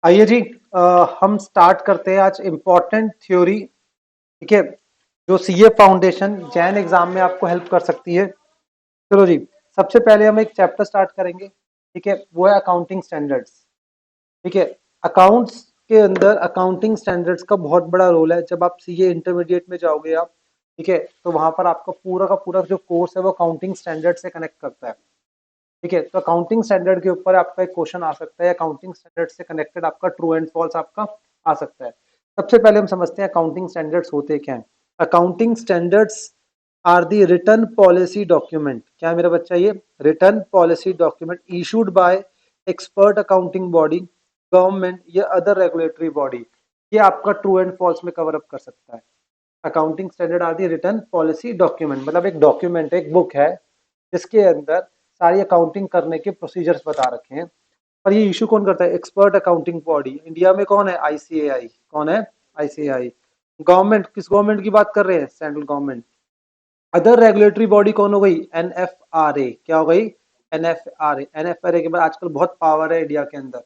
आइए जी, हम स्टार्ट करते हैं आज इम्पोर्टेंट थ्योरी। ठीक है, जो सीए फाउंडेशन जैन एग्जाम में आपको हेल्प कर सकती है। चलो जी, सबसे पहले हम एक चैप्टर स्टार्ट करेंगे। ठीक है, वो है अकाउंटिंग स्टैंडर्ड्स। ठीक है, अकाउंट्स के अंदर अकाउंटिंग स्टैंडर्ड्स का बहुत बड़ा रोल है। जब आप सीए इंटरमीडिएट में जाओगे आप, ठीक है, तो वहां पर आपका पूरा का पूरा जो कोर्स है वो अकाउंटिंग स्टैंडर्ड से कनेक्ट करता है। ठीक है, तो अकाउंटिंग स्टैंडर्ड के ऊपर आपका एक क्वेश्चन आ सकता है, अकाउंटिंग स्टैंडर्ड से कनेक्टेड आपका ट्रू एंड फॉल्स आपका आ सकता है। सबसे पहले हम समझते हैं अकाउंटिंग स्टैंडर्ड्स होते क्या हैं। Accounting standards are the written policy document. क्या है मेरा बच्चा? ये written policy document issued by expert accounting body, government या अदर रेगुलेटरी बॉडी। ये आपका ट्रू एंड फॉल्स में कवर अप कर सकता है। Accounting standard are the written policy document, मतलब एक डॉक्यूमेंट, एक बुक है जिसके अंदर सारी अकाउंटिंग करने के प्रोसीजर्स बता रखे हैं। पर ये इशू कौन करता है? Expert accounting body. इंडिया में कौन है? आईसीएआई। कौन है? आईसीएआई। गवर्नमेंट, किस गवर्नमेंट की बात कर रहे हैं? Central government. Other regulatory body कौन हो गई? एनएफआरए। क्या हो गई? एनएफआरए। एनएफआरए के बाद आजकल बहुत पावर है इंडिया के अंदर।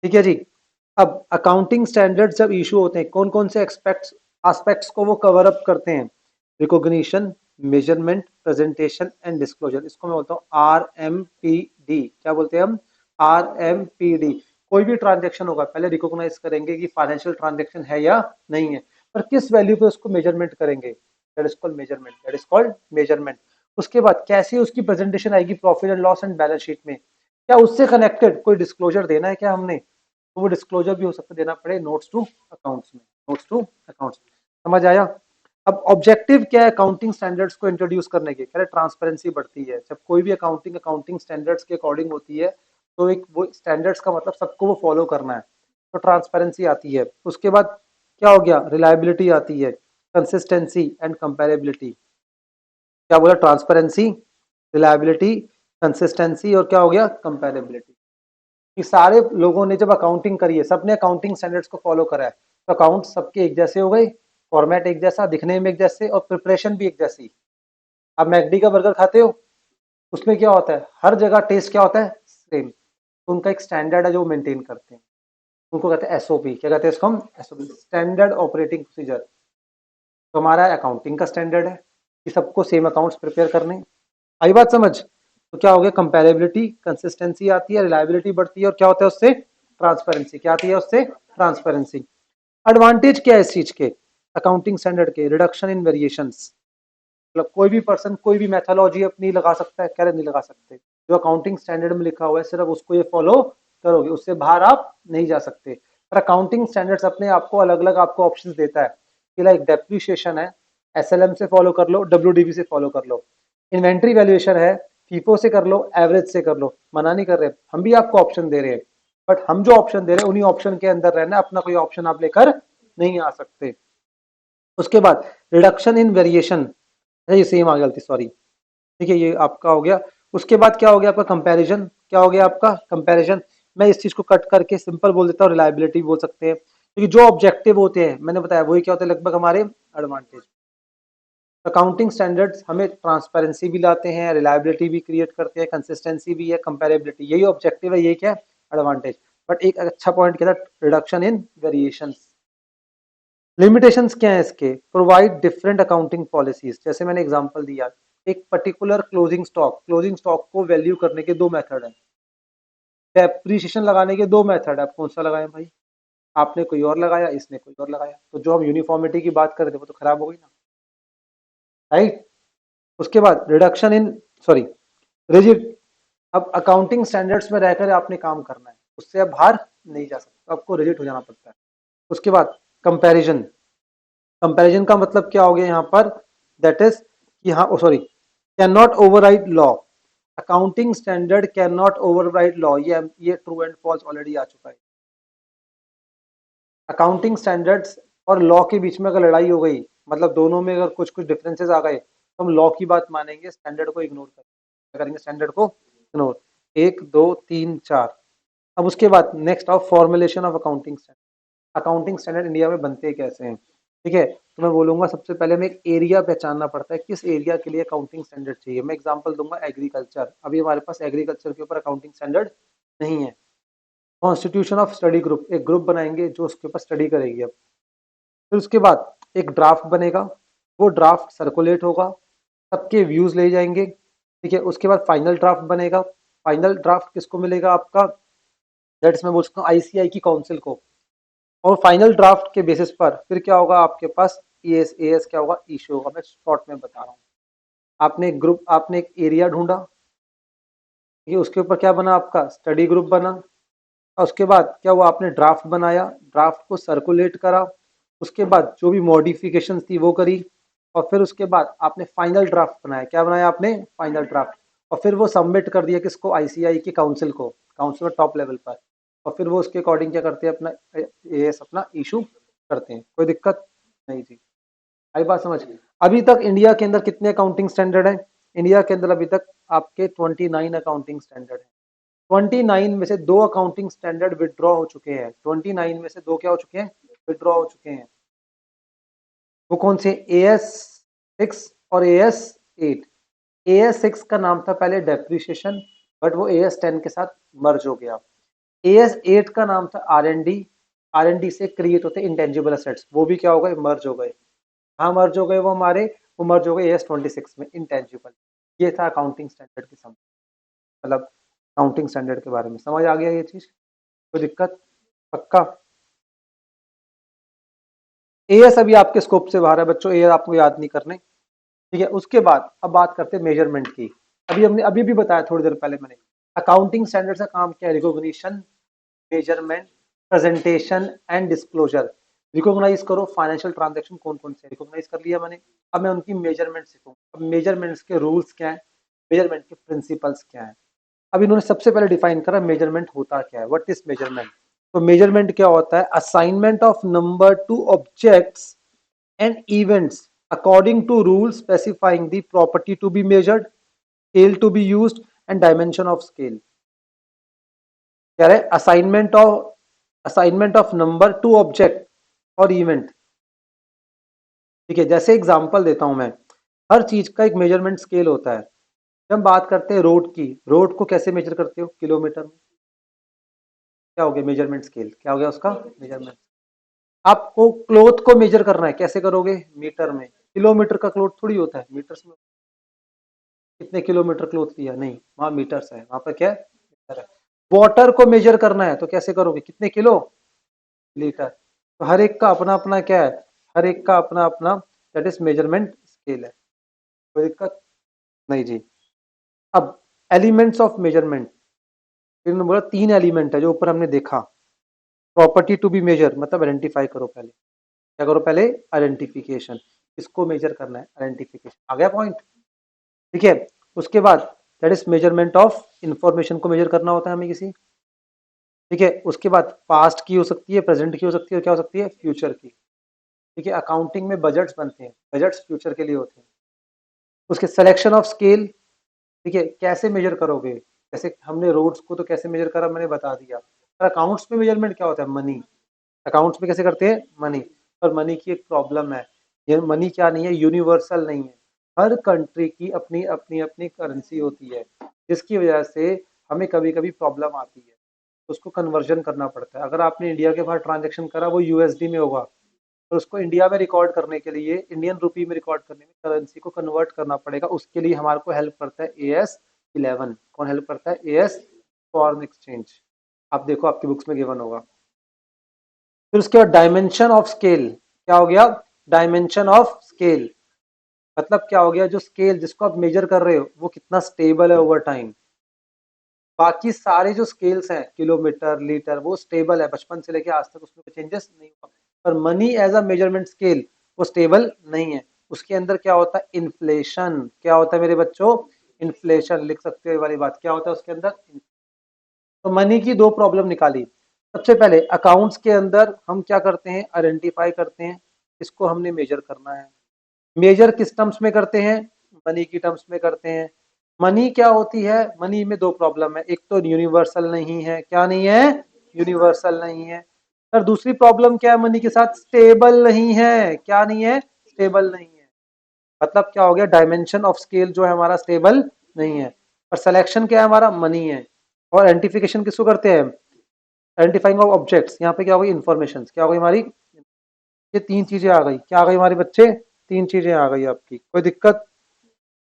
ठीक है जी। अब अकाउंटिंग स्टैंडर्ड जब इशू होते हैं, कौन कौन से एक्सपेक्ट्स एस्पेक्ट्स को वो कवर अप करते हैं? Recognition, measurement, presentation and disclosure. इसको मैं बोलता हूँ RMPD। क्या बोलते हैं हम? RMPD। कोई भी ट्रांजेक्शन होगा पहले रिकॉग्नाइज करेंगे कि फाइनेंशियल ट्रांजेक्शन है या नहीं है, पर किस वैल्यू पे उसको मेजरमेंट करेंगे? That is called measurement. That is called measurement. उसके बाद कैसे उसकी प्रेजेंटेशन आएगी profit and loss and balance sheet में? क्या उससे कनेक्टेड कोई डिस्क्लोजर देना है क्या हमने? तो वो डिस्क्लोजर भी हो सकता है देना पड़े नोट्स टू अकाउंट्स में। Notes to accounts. समझ आया? अब ऑब्जेक्टिव क्या है अकाउंटिंग स्टैंडर्ड्स को इंट्रोड्यूस करने के? कह रहे ट्रांसपेरेंसी बढ़ती है जब कोई भी अकाउंटिंग अकाउंटिंग स्टैंडर्ड्स के अकॉर्डिंग होती है। तो एक वो स्टैंडर्ड्स का मतलब सबको वो फॉलो करना है, तो ट्रांसपेरेंसी आती है। उसके बाद क्या हो गया? रिलायबिलिटी आती है, कंसिस्टेंसी एंड कंपेरेबिलिटी। क्या बोला? ट्रांसपेरेंसी, रिलायबिलिटी, कंसिस्टेंसी और क्या हो गया? कंपेरेबिलिटी। कि सारे लोगों ने जब अकाउंटिंग करी है, सबने अकाउंटिंग स्टैंडर्ड्स को फॉलो करा है, तो अकाउंट सबके एक जैसे हो गए, फॉर्मेट एक जैसा, दिखने में एक जैसे और प्रिपरेशन भी एक जैसी। आप मैकडी का बर्गर खाते हो, उसमें क्या होता है? हर जगह टेस्ट क्या होता है? सेम। तो उनका एक स्टैंडर्ड है जो मेंटेन करते हैं, उनको कहते हैं एसओपी। क्या कहते हैं इसको हम? SOP, standard operating procedure. तो हमारा अकाउंटिंग का स्टैंडर्ड है कि सबको सेम अकाउंट्स प्रिपेयर करने। आई बात समझ? तो क्या हो गया? कंपेरेबिलिटी, कंसिस्टेंसी आती है, रिलायबिलिटी बढ़ती है और क्या होता है उससे? ट्रांसपेरेंसी। क्या आती है उससे? ट्रांसपेरेंसी। एडवांटेज क्या है इस चीज के? अकाउंटिंग स्टैंडर्ड के रिडक्शन इन वेरिएशंस। मतलब कोई भी पर्सन कोई भी मैथोलॉजी अपनी लगा सकता है, कह रहे नहीं लगा सकते। जो अकाउंटिंग स्टैंडर्ड में लिखा हुआ है सिर्फ उसको ये फॉलो करोगे, उससे बाहर आप नहीं जा सकते। पर अकाउंटिंग स्टैंडर्ड्स अपने आपको अलग अलग आपको ऑप्शंस देता है कि लाइक डेप्रिशिएशन है, एसएलएम से फॉलो कर लो, डब्ल्यूडीबी से फॉलो कर लो। इन्वेंट्री वैल्यूएशन है, फीफो से कर लो, एवरेज से कर लो। मना नहीं कर रहे, हम भी आपको ऑप्शन दे रहे हैं, बट हम जो ऑप्शन दे रहे हैं उन्हीं ऑप्शन के अंदर रहना, अपना कोई ऑप्शन आप लेकर नहीं आ सकते। उसके बाद रिडक्शन इन वेरिएशन, ये सेम आ गलती, सॉरी। ठीक है, ये आपका हो गया। उसके बाद क्या हो गया आपका? कंपैरिजन। क्या हो गया आपका? कंपैरिजन। मैं इस चीज को कट करके सिंपल बोल देता हूँ, रिलायबिलिटी बोल सकते हैं, क्योंकि जो ऑब्जेक्टिव होते हैं मैंने बताया वही क्या होते हैं लगभग हमारे एडवांटेज। अकाउंटिंग स्टैंडर्ड्स हमें ट्रांसपेरेंसी भी लाते हैं, रिलायबिलिटी भी क्रिएट करते हैं, कंसिस्टेंसी भी है, कंपेरेबिलिटी। यही ऑब्जेक्टिव है, यही क्या है? एडवांटेज। बट एक अच्छा पॉइंट क्या था? Reduction in variations. लिमिटेशंस क्या है इसके? Provide different accounting policies. जैसे मैंने एग्जांपल दिया, एक पर्टिकुलर क्लोजिंग स्टॉक को वैल्यू करने के दो मेथड हैं, डेप्रिसिएशन लगाने के दो मेथड है। आप कौन सा लगाएं भाई? आपने कोई और लगाया, इसने कोई और लगाया, तो जो हम यूनिफॉर्मिटी की बात कर रहे थे वो तो खराब हो गई ना, राइट? उसके बाद रिडक्शन इन, सॉरी, रिजिड। अब अकाउंटिंग स्टैंडर्ड्स में रहकर आपने काम करना है, उससे अब बाहर नहीं जा सकते, आपको रिजिड हो जाना पड़ता है। उसके बाद कंपैरिजन। कंपैरिजन का मतलब क्या हो गया यहाँ पर? दैट इज कि हाँ, sorry, can not override law. Accounting standard can not override law. ये ट्रू एंड फॉल्स ऑलरेडी आ चुका है। अकाउंटिंग स्टैंडर्ड्स और लॉ के बीच में अगर लड़ाई हो गई, मतलब दोनों में अगर कुछ कुछ डिफरेंसेस आ गए, तो हम लॉ की बात मानेंगे, स्टैंडर्ड को इग्नोर करेंगे। क्या करेंगे? स्टैंडर्ड को इग्नोर। एक दो तीन चार। अब उसके बाद नेक्स्ट आओ, formulation of accounting standard. Accounting standard India में बनते कैसे हैं? ठीक है, तो मैं बोलूंगा सबसे पहले हमें एक एरिया पहचानना पड़ता है, किस एरिया के लिए अकाउंटिंग स्टैंडर्ड चाहिए। मैं एग्जांपल दूंगा, एग्रीकल्चर। अभी हमारे पास एग्रीकल्चर के ऊपर अकाउंटिंग स्टैंडर्ड नहीं है। कॉन्स्टिट्यूशन ऑफ स्टडी ग्रुप, एक ग्रुप बनाएंगे जो उसके ऊपर स्टडी करेगी। अब फिर उसके बाद एक ड्राफ्ट बनेगा, वो ड्राफ्ट सर्कुलेट होगा, सबके व्यूज ले जाएंगे, ठीक है। उसके बाद फाइनल ड्राफ्ट बनेगा, फाइनल ड्राफ्ट किसको मिलेगा आपका, दैट्स मैं बोल सकता हूँ आईसीआई की काउंसिल को। और फाइनल ड्राफ्ट के बेसिस पर फिर क्या होगा आपके पास, एएस एएस क्या होगा, इशू होगा। मैं शॉर्ट में बता रहा हूँ। आपने एक ग्रुप, आपने एक एरिया ढूंढा, ये उसके ऊपर क्या बना आपका, स्टडी ग्रुप बना। और उसके बाद क्या हुआ, आपने ड्राफ्ट बनाया, ड्राफ्ट को सर्कुलेट करा, उसके बाद जो भी मॉडिफिकेशन थी वो करी, और फिर उसके बाद आपने फाइनल ड्राफ्ट बनाया। क्या बनाया आपने, फाइनल ड्राफ्ट। और फिर वो सबमिट कर दिया किसको, आईसीआई की काउंसिल को, काउंसिल में टॉप लेवल पर। और फिर वो उसके अकॉर्डिंग क्या करते हैं, अपना एएस अपना इशू करते हैं। कोई दिक्कत नहीं थी, आई बात समझ। अभी तक इंडिया के अंदर कितने अकाउंटिंग स्टैंडर्ड हैं, इंडिया के अंदर अभी तक आपके 29 अकाउंटिंग स्टैंडर्ड है। 29 में से 2 अकाउंटिंग स्टैंडर्ड विड्रॉ हो चुके हैं, 29 में से 2 क्या हो चुके हैं, विड्रॉ हो चुके हैं। वो कौन से, AS6 और AS8। AS6 का नाम था पहले डेप्रिसिएशन, बट वो AS10 के साथ मर्ज हो गया। AS8 का नाम था R&D, R&D से क्रिएट होते इंटेंजिबल असेट्स, वो भी क्या हो गए, मर्ज हो गए। हाँ मर्ज हो गए वो हमारे, वो मर्ज हो गए AS26 में, इंटेंजिबल। ये था अकाउंटिंग स्टैंडर्ड की समझ, मतलब अकाउंटिंग स्टैंडर्ड के बारे में समझ आ गया ये चीज, कोई दिक्कत, पक्का। एएस अभी आपके स्कोप से बाहर है बच्चों, एएस आपको याद नहीं करने, ठीक है। उसके बाद अब बात करते हैं मेजरमेंट की। अभी हमने अभी भी बताया थोड़ी देर पहले मैंने, अकाउंटिंग स्टैंडर्ड का काम क्या है, recognition, measurement, presentation and disclosure. Recognise करो फाइनेंशियल ट्रांजैक्शन कौन कौन से रिकॉग्नाइज कर लिया मैंने, अब मैं उनकी मेजरमेंट सीखूंगा। अब मेजरमेंट्स के रूल्स क्या है, मेजरमेंट के प्रिंसिपल्स क्या है। अब इन्होंने सबसे पहले डिफाइन करा मेजरमेंट होता क्या है, व्हाट इज मेजरमेंट। तो मेजरमेंट क्या होता है, assignment of number two objects and events according to rules specifying the property to be measured, scale to be used and dimension of scale। कह रहे assignment of number to object और event, ठीक है। जैसे example देता हूं मैं, हर चीज का एक मेजरमेंट स्केल होता है। जब हम बात करते हैं रोड की, रोड को कैसे मेजर करते हो, किलोमीटर में। क्या हो गया मेजरमेंट स्केल, क्या हो गया उसका मेजरमेंट। आपको क्लोथ को मेजर करना है, कैसे करोगे, मीटर में। किलोमीटर का क्लोथ थोड़ी होता है मीटर्स में, कितने किलोमीटर क्लोथ लिया, नहीं, वहां मीटर्स है, वहां पर क्या है, मीटर है। वाटर को मेजर करना है तो कैसे करोगे, कितने किलो, लीटर। तो हर एक का अपना अपना क्या है, हर एक का अपना अपना दैट इज मेजरमेंट स्केल है, कोई दिक्कत नहीं जी। अब एलिमेंट्स ऑफ मेजरमेंट, इन्होंने बोला 3 एलिमेंट है जो ऊपर हमने देखा। प्रॉपर्टी टू बी मेजर मतलब आइडेंटिफाई करो पहले, क्या करो पहले, आइडेंटिफिकेशन, इसको मेजर करना है, आइडेंटिफिकेशन आ गया पॉइंट, ठीक है। उसके बाद that is measurement of information को मेजर करना होता है हमें किसी, ठीक है। उसके बाद पास्ट की हो सकती है, प्रेजेंट की हो सकती है, और क्या हो सकती है, फ्यूचर की, ठीक है। अकाउंटिंग में बजट्स बनते हैं, बजट्स फ्यूचर के लिए होते हैं। उसके सिलेक्शन ऑफ स्केल, ठीक है, कैसे मेजर करोगे, जैसे हमने रोड्स को तो कैसे मेजर करा मैंने बता दिया। पर अकाउंट्स में मेजरमेंट क्या होता है, मनी, अकाउंट्स में कैसे करते हैं, मनी। पर मनी की एक प्रॉब्लम है, ये मनी क्या नहीं है, यूनिवर्सल नहीं है। हर कंट्री की अपनी अपनी अपनी करेंसी होती है, जिसकी वजह से हमें कभी कभी प्रॉब्लम आती है, उसको कन्वर्जन करना पड़ता है। अगर आपने इंडिया के बाहर ट्रांजेक्शन करा वो यूएसडी में होगा, तो उसको इंडिया में रिकॉर्ड करने के लिए, इंडियन रुपी में रिकॉर्ड करने में करेंसी को कन्वर्ट करना पड़ेगा। उसके लिए हमारे को हेल्प करता है AS11। कौन हेल्प करता है, AS फॉरेन एक्सचेंज। आप देखो आपकी बुक्स में गिवन होगा। फिर उसके बाद डायमेंशन ऑफ स्केल, क्या हो गया, डायमेंशन ऑफ स्केल मतलब क्या हो गया, जो स्केल जिसको आप मेजर कर रहे हो वो कितना स्टेबल है ओवर टाइम। बाकी सारे जो स्केल्स हैं, किलोमीटर, लीटर, वो स्टेबल है, बचपन से लेके आज तक उसमें चेंजेस नहीं हुआ। पर money as a measurement scale वो स्टेबल नहीं है। उसके अंदर क्या होता है, इन्फ्लेशन, क्या होता है मेरे बच्चों, इन्फ्लेशन लिख सकते हो ये वाली बात, क्या होता है उसके अंदर। तो मनी की 2 प्रॉब्लम निकाली। सबसे पहले अकाउंट्स के अंदर हम क्या करते हैं, आइडेंटिफाई करते हैं, इसको हमने मेजर करना है। मेजर किस टर्म्स में करते हैं, मनी की टर्म्स में करते हैं। मनी क्या होती है, मनी में 2 प्रॉब्लम है, एक तो यूनिवर्सल नहीं है, क्या नहीं है, यूनिवर्सल नहीं है। और दूसरी प्रॉब्लम क्या है मनी के साथ, स्टेबल नहीं है, क्या नहीं है, स्टेबल नहीं है। मतलब क्या हो गया, डायमेंशन ऑफ स्केल जो है हमारा स्टेबल नहीं है। और सिलेक्शन क्या है हमारा, मनी है। और आइडेंटिफिकेशन किसको करते हैं, आइडेंटिफाइंग ऑफ ऑब्जेक्ट्स, यहाँ पे क्या होगी, इंफॉर्मेशन क्या होगी हमारी, ये तीन चीजें आ गई, क्या आ गई हमारे बच्चे, तीन चीजें आ गई आपकी, कोई दिक्कत,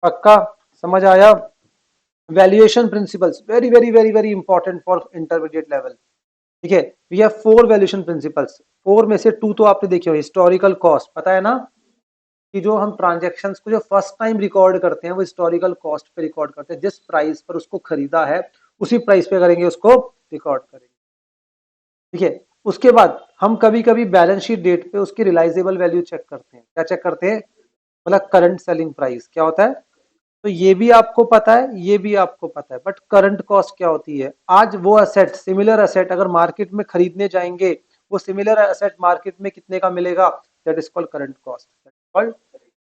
पक्का समझ आया। Valuation principles very very very very important for intermediate level, ठीक है। We have four valuation principles, four में से टू तो आपने देखे हो, हिस्टोरिकल कॉस्ट पता है ना, कि जो हम ट्रांजैक्शंस को जो फर्स्ट टाइम रिकॉर्ड करते हैं वो हिस्टोरिकल कॉस्ट पे रिकॉर्ड करते हैं, जिस प्राइस पर उसको खरीदा है उसी प्राइस पे करेंगे, उसको रिकॉर्ड करेंगे, ठीक है। उसके बाद हम कभी कभी बैलेंस शीट डेट पे उसकी रिलाइजेबल वैल्यू चेक करते हैं, क्या चेक करते हैं, मतलब करंट सेलिंग प्राइस क्या होता है, तो ये भी आपको पता है, ये भी आपको पता है, बट करंट कॉस्ट क्या होती है, आज वो एसेट, सिमिलर एसेट अगर मार्केट में खरीदने जाएंगे, वो सिमिलर एसेट मार्केट में कितने का मिलेगा, that is called current cost, called.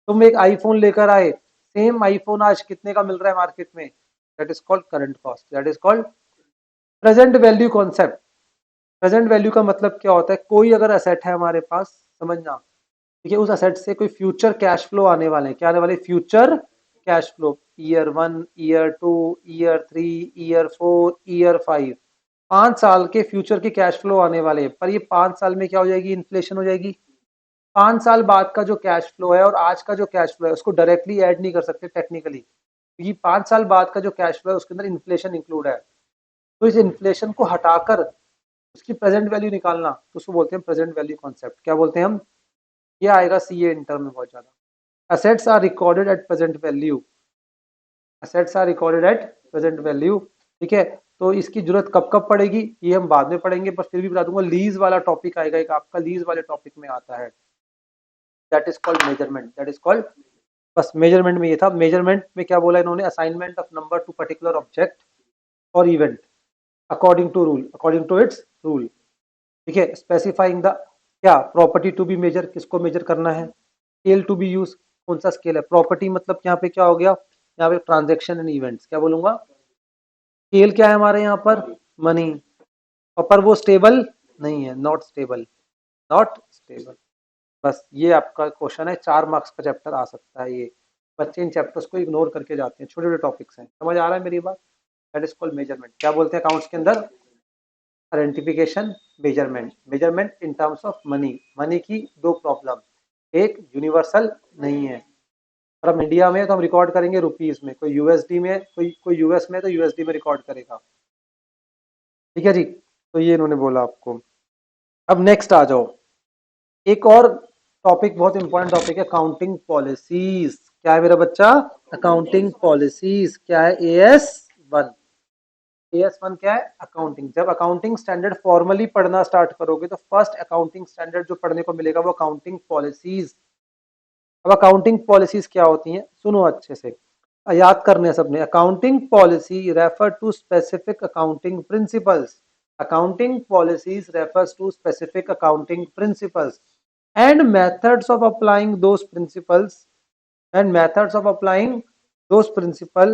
तुम एक आईफोन लेकर आए, सेम आईफोन आज कितने का मिल रहा है मार्केट में, that is called current cost, that is called present value concept. Present value का मतलब क्या होता है, कोई अगर एसेट है हमारे पास, समझना, ठीक है, उस एसेट से कोई फ्यूचर कैश फ्लो आने वाले हैं, क्या आने वाले, future cash flow, year 1, year 2, year 3, year 4, year 5, 5 साल के फ्यूचर के कैश फ्लो आने वाले हैं, पर ये 5 साल में क्या हो जाएगी, इन्फ्लेशन हो जाएगी। 5 साल बाद का जो कैश फ्लो है और आज का जो कैश फ्लो है उसको डायरेक्टली ऐड नहीं कर सकते टेक्निकली, क्योंकि 5 साल बाद का जो कैश फ्लो है उसके अंदर इन्फ्लेशन इंक्लूड है, तो इस इन्फ्लेशन को हटाकर उसकी प्रेजेंट वैल्यू निकालना, तो उसको बोलते हैं प्रेजेंट वैल्यू कॉन्सेप्ट, क्या बोलते हैं हम, ये आएगा सीए इंटर में बहुत ज्यादा। Assets are recorded at present value, assets are recorded at present value, ठीक है। तो इसकी जरूरत कब कब पड़ेगी ये हम बाद में पढ़ेंगे, पर फिर भी बता दूंगा, लीज वाला टॉपिक आएगा एक आपका, लीज वाले टॉपिक में आता है, that is called measurement, that is called, बस मेजरमेंट में ये था। मेजरमेंट में क्या बोला इन्होंने, assignment of number to particular object और event according to rule, according to its rule, ठीक है। स्पेसिफाइंग द, क्या प्रॉपर्टी टू बी मेजर, किसको मेजर करना है, स्केल टू बी यूज, कौन सा स्केल है, प्रॉपर्टी मतलब यहाँ पे क्या हो गया, यहाँ पे ट्रांजेक्शन एंड इवेंट्स, क्या बोलूंगा, स्केल क्या है हमारे यहाँ पर, मनी, और पर वो स्टेबल नहीं है, नॉट स्टेबल, नॉट स्टेबल। बस ये आपका क्वेश्चन है, 4 मार्क्स का चैप्टर आ सकता है ये, बच्चे इन चैप्टर्स को इग्नोर करके जाते हैं, छोटे छोटे टॉपिक्स हैं, समझ आ रहा है मेरी बात, दैट इज कॉल्ड मेजरमेंट, क्या बोलते हैं अकाउंट्स के अंदर, identification, measurement, measurement in terms of money, money की दो प्रॉब्लम, एक यूनिवर्सल नहीं है, और हम इंडिया में तो हम रिकॉर्ड करेंगे रुपीज में, कोई यूएसडी में, कोई यूएस में तो यूएसडी में रिकॉर्ड करेगा, ठीक है जी। तो ये इन्होंने बोला आपको। अब नेक्स्ट आ जाओ, एक और टॉपिक बहुत इंपॉर्टेंट टॉपिक है, अकाउंटिंग पॉलिसीज, क्या है मेरा बच्चा, अकाउंटिंग पॉलिसीज क्या है, AS1, AS1 क्या है, अकाउंटिंग। जब अकाउंटिंग स्टैंडर्ड फॉर्मली पढ़ना स्टार्ट करोगे तो फर्स्ट अकाउंटिंग स्टैंडर्ड जो पढ़ने को मिलेगा वो अकाउंटिंग पॉलिसीज। अब अकाउंटिंग पॉलिसीज क्या होती हैं, सुनो अच्छे से, याद करने हैं सबने, accounting policy refer to specific accounting principles, accounting policies refers to specific accounting principles and methods of applying those principles and methods of applying those principle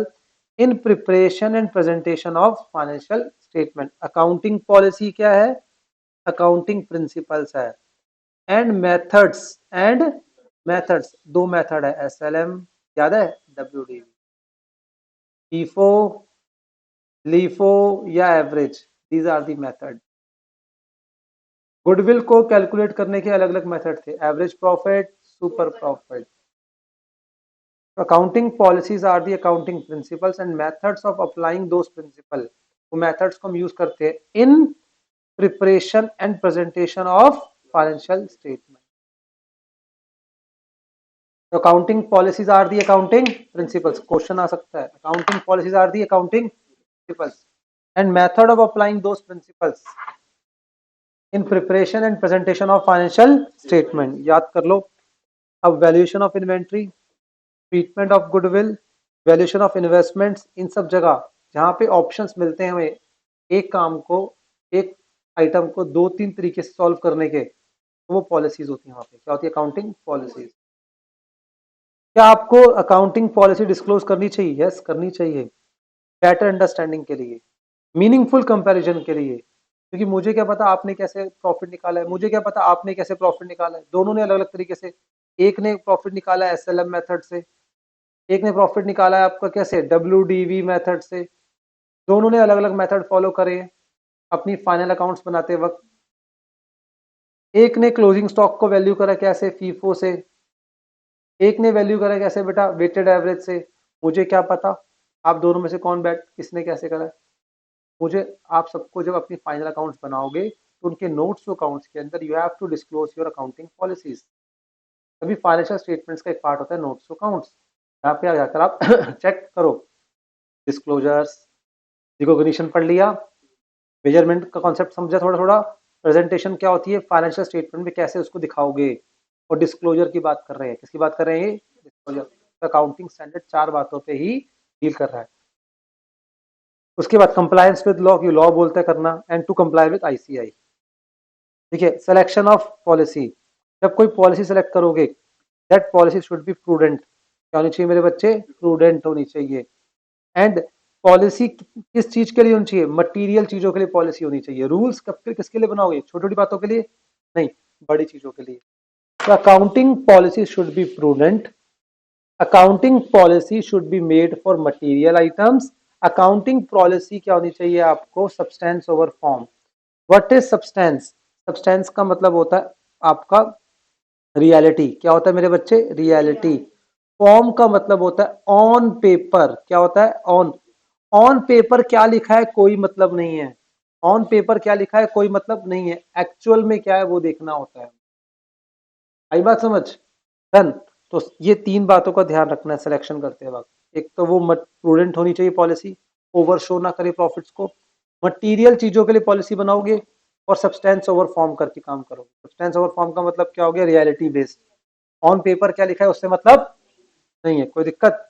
in preparation and presentation of financial statement। accounting policy क्या है, accounting principles है, and methods दो method है, SLM याद है, WDV, FIFO, LIFO या average, these are the method. Goodwill को calculate करने के अलग अलग मेथड थे, average profit, super profit. Accounting policies are the accounting principles and methods of applying those principle, वो मेथड्स को हम यूज करते हैं in preparation and presentation of financial statement. Accounting policies are the accounting principles, question आ सकता है, accounting policies are the accounting principles and method of applying those principles in preparation and presentation of financial statement, याद कर लो। अब valuation of inventory, treatment of goodwill, valuation of investments, इन सब जगह जहाँ पे ऑप्शंस मिलते हैं हमें एक काम को, एक आइटम को दो तीन तरीके से सॉल्व करने के, तो वो पॉलिसीज होती हैं, वहाँ पे क्या होती है, अकाउंटिंग पॉलिसीज। क्या आपको अकाउंटिंग पॉलिसी डिस्क्लोज करनी चाहिए, यस करनी चाहिए, बेटर अंडरस्टैंडिंग के लिए, मीनिंगफुल कंपैरिजन के लिए, क्योंकि मुझे क्या पता आपने कैसे प्रॉफिट निकाला है, मुझे क्या पता आपने कैसे प्रॉफिट निकाला है, दोनों ने अलग अलग तरीके से, एक ने प्रॉफिट निकाला है SLM मेथड से, एक ने प्रॉफिट निकाला है आपका कैसे, WDV मेथड से, दोनों ने अलग अलग मेथड फॉलो करे हैं, अपनी फाइनल अकाउंट्स बनाते वक्त। एक ने क्लोजिंग स्टॉक को वैल्यू करा कैसे, फीफो से, एक ने वैल्यू करा कैसे बेटा, वेटेड एवरेज से। मुझे क्या पता आप दोनों में से कौन बैट किसने कैसे करा है? मुझे, आप सबको जब अपनी फाइनल अकाउंट्स बनाओगे तो उनके नोट्स अकाउंट्स के अंदर you have to disclose your accounting policies. तभी फाइनेंशियल स्टेटमेंट्स का एक पार्ट होता है नोट्स अकाउंट्स। यहाँ पे जाकर आप चेक करो डिस्क्लोजर्स, रिकॉग्निशन पढ़ लिया, मेजरमेंट का कॉन्सेप्ट समझा थोड़ा थोड़ा, प्रेजेंटेशन क्या होती है फाइनेंशियल स्टेटमेंट में कैसे उसको दिखाओगे, और डिस्क्लोजर की बात कर रहे हैं, किसकी बात कर रहे हैं, डिस्क्लोजर। अकाउंटिंग स्टैंडर्ड चार बातों पे ही डील कर रहा है। उसके बाद कंप्लायंस विद लॉ, की लॉ बोलता है करना, and to comply with ICI. ठीक है, सिलेक्शन ऑफ पॉलिसी, जब कोई पॉलिसी सेलेक्ट करोगे that policy should be prudent. क्या होनी चाहिए मेरे बच्चे, प्रूडेंट होनी चाहिए। एंड पॉलिसी किस चीज के लिए होनी चाहिए, मटेरियल चीजों के लिए पॉलिसी होनी चाहिए। रूल्स कब किसके लिए बनाओगे, छोटी छोटी बातों के लिए नहीं, बड़ी चीजों के लिए। तो accounting policy should be prudent, accounting policy should be made for material items. Accounting policy क्या होनी चाहिए आपको, substance over form. What is substance, substance का मतलब होता है आपका रियलिटी। क्या होता है मेरे बच्चे, रियलिटी। फॉर्म का मतलब होता है ऑन पेपर। क्या होता है, ऑन, ऑन पेपर क्या लिखा है कोई मतलब नहीं है, ऑन पेपर क्या लिखा है कोई मतलब नहीं है, एक्चुअल में क्या है वो देखना होता है। आई बात समझ, डन। तो ये तीन बातों का ध्यान रखना है सिलेक्शन करते वक्त। एक तो वो प्रूडेंट होनी चाहिए पॉलिसी, ओवर शो ना करे प्रॉफिट्स को, मटेरियल चीजों के लिए पॉलिसी बनाओगे, और सब्सटेंस ओवर फॉर्म करके काम करोगे। सब्सटेंस ओवर फॉर्म का मतलब क्या हो गया, रियलिटी बेस्ड। ऑन पेपर क्या लिखा है उससे मतलब नहीं है, कोई दिक्कत।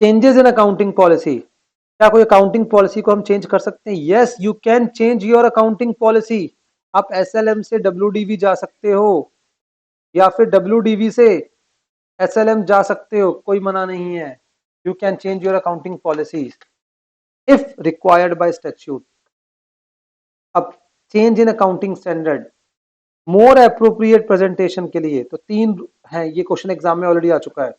चेंजेस इन अकाउंटिंग पॉलिसी, क्या कोई अकाउंटिंग पॉलिसी को हम चेंज कर सकते हैं, yes you can change your accounting policy. आप एसएलएम से डब्ल्यूडीवी जा सकते हो, या फिर डब्ल्यूडीवी से एसएलएम जा सकते हो, कोई मना नहीं है। You can change your accounting policies if required by statute. अब change in accounting standard, more appropriate presentation के लिए तो तीन है, ये क्वेश्चन एग्जाम में ऑलरेडी आ चुका है।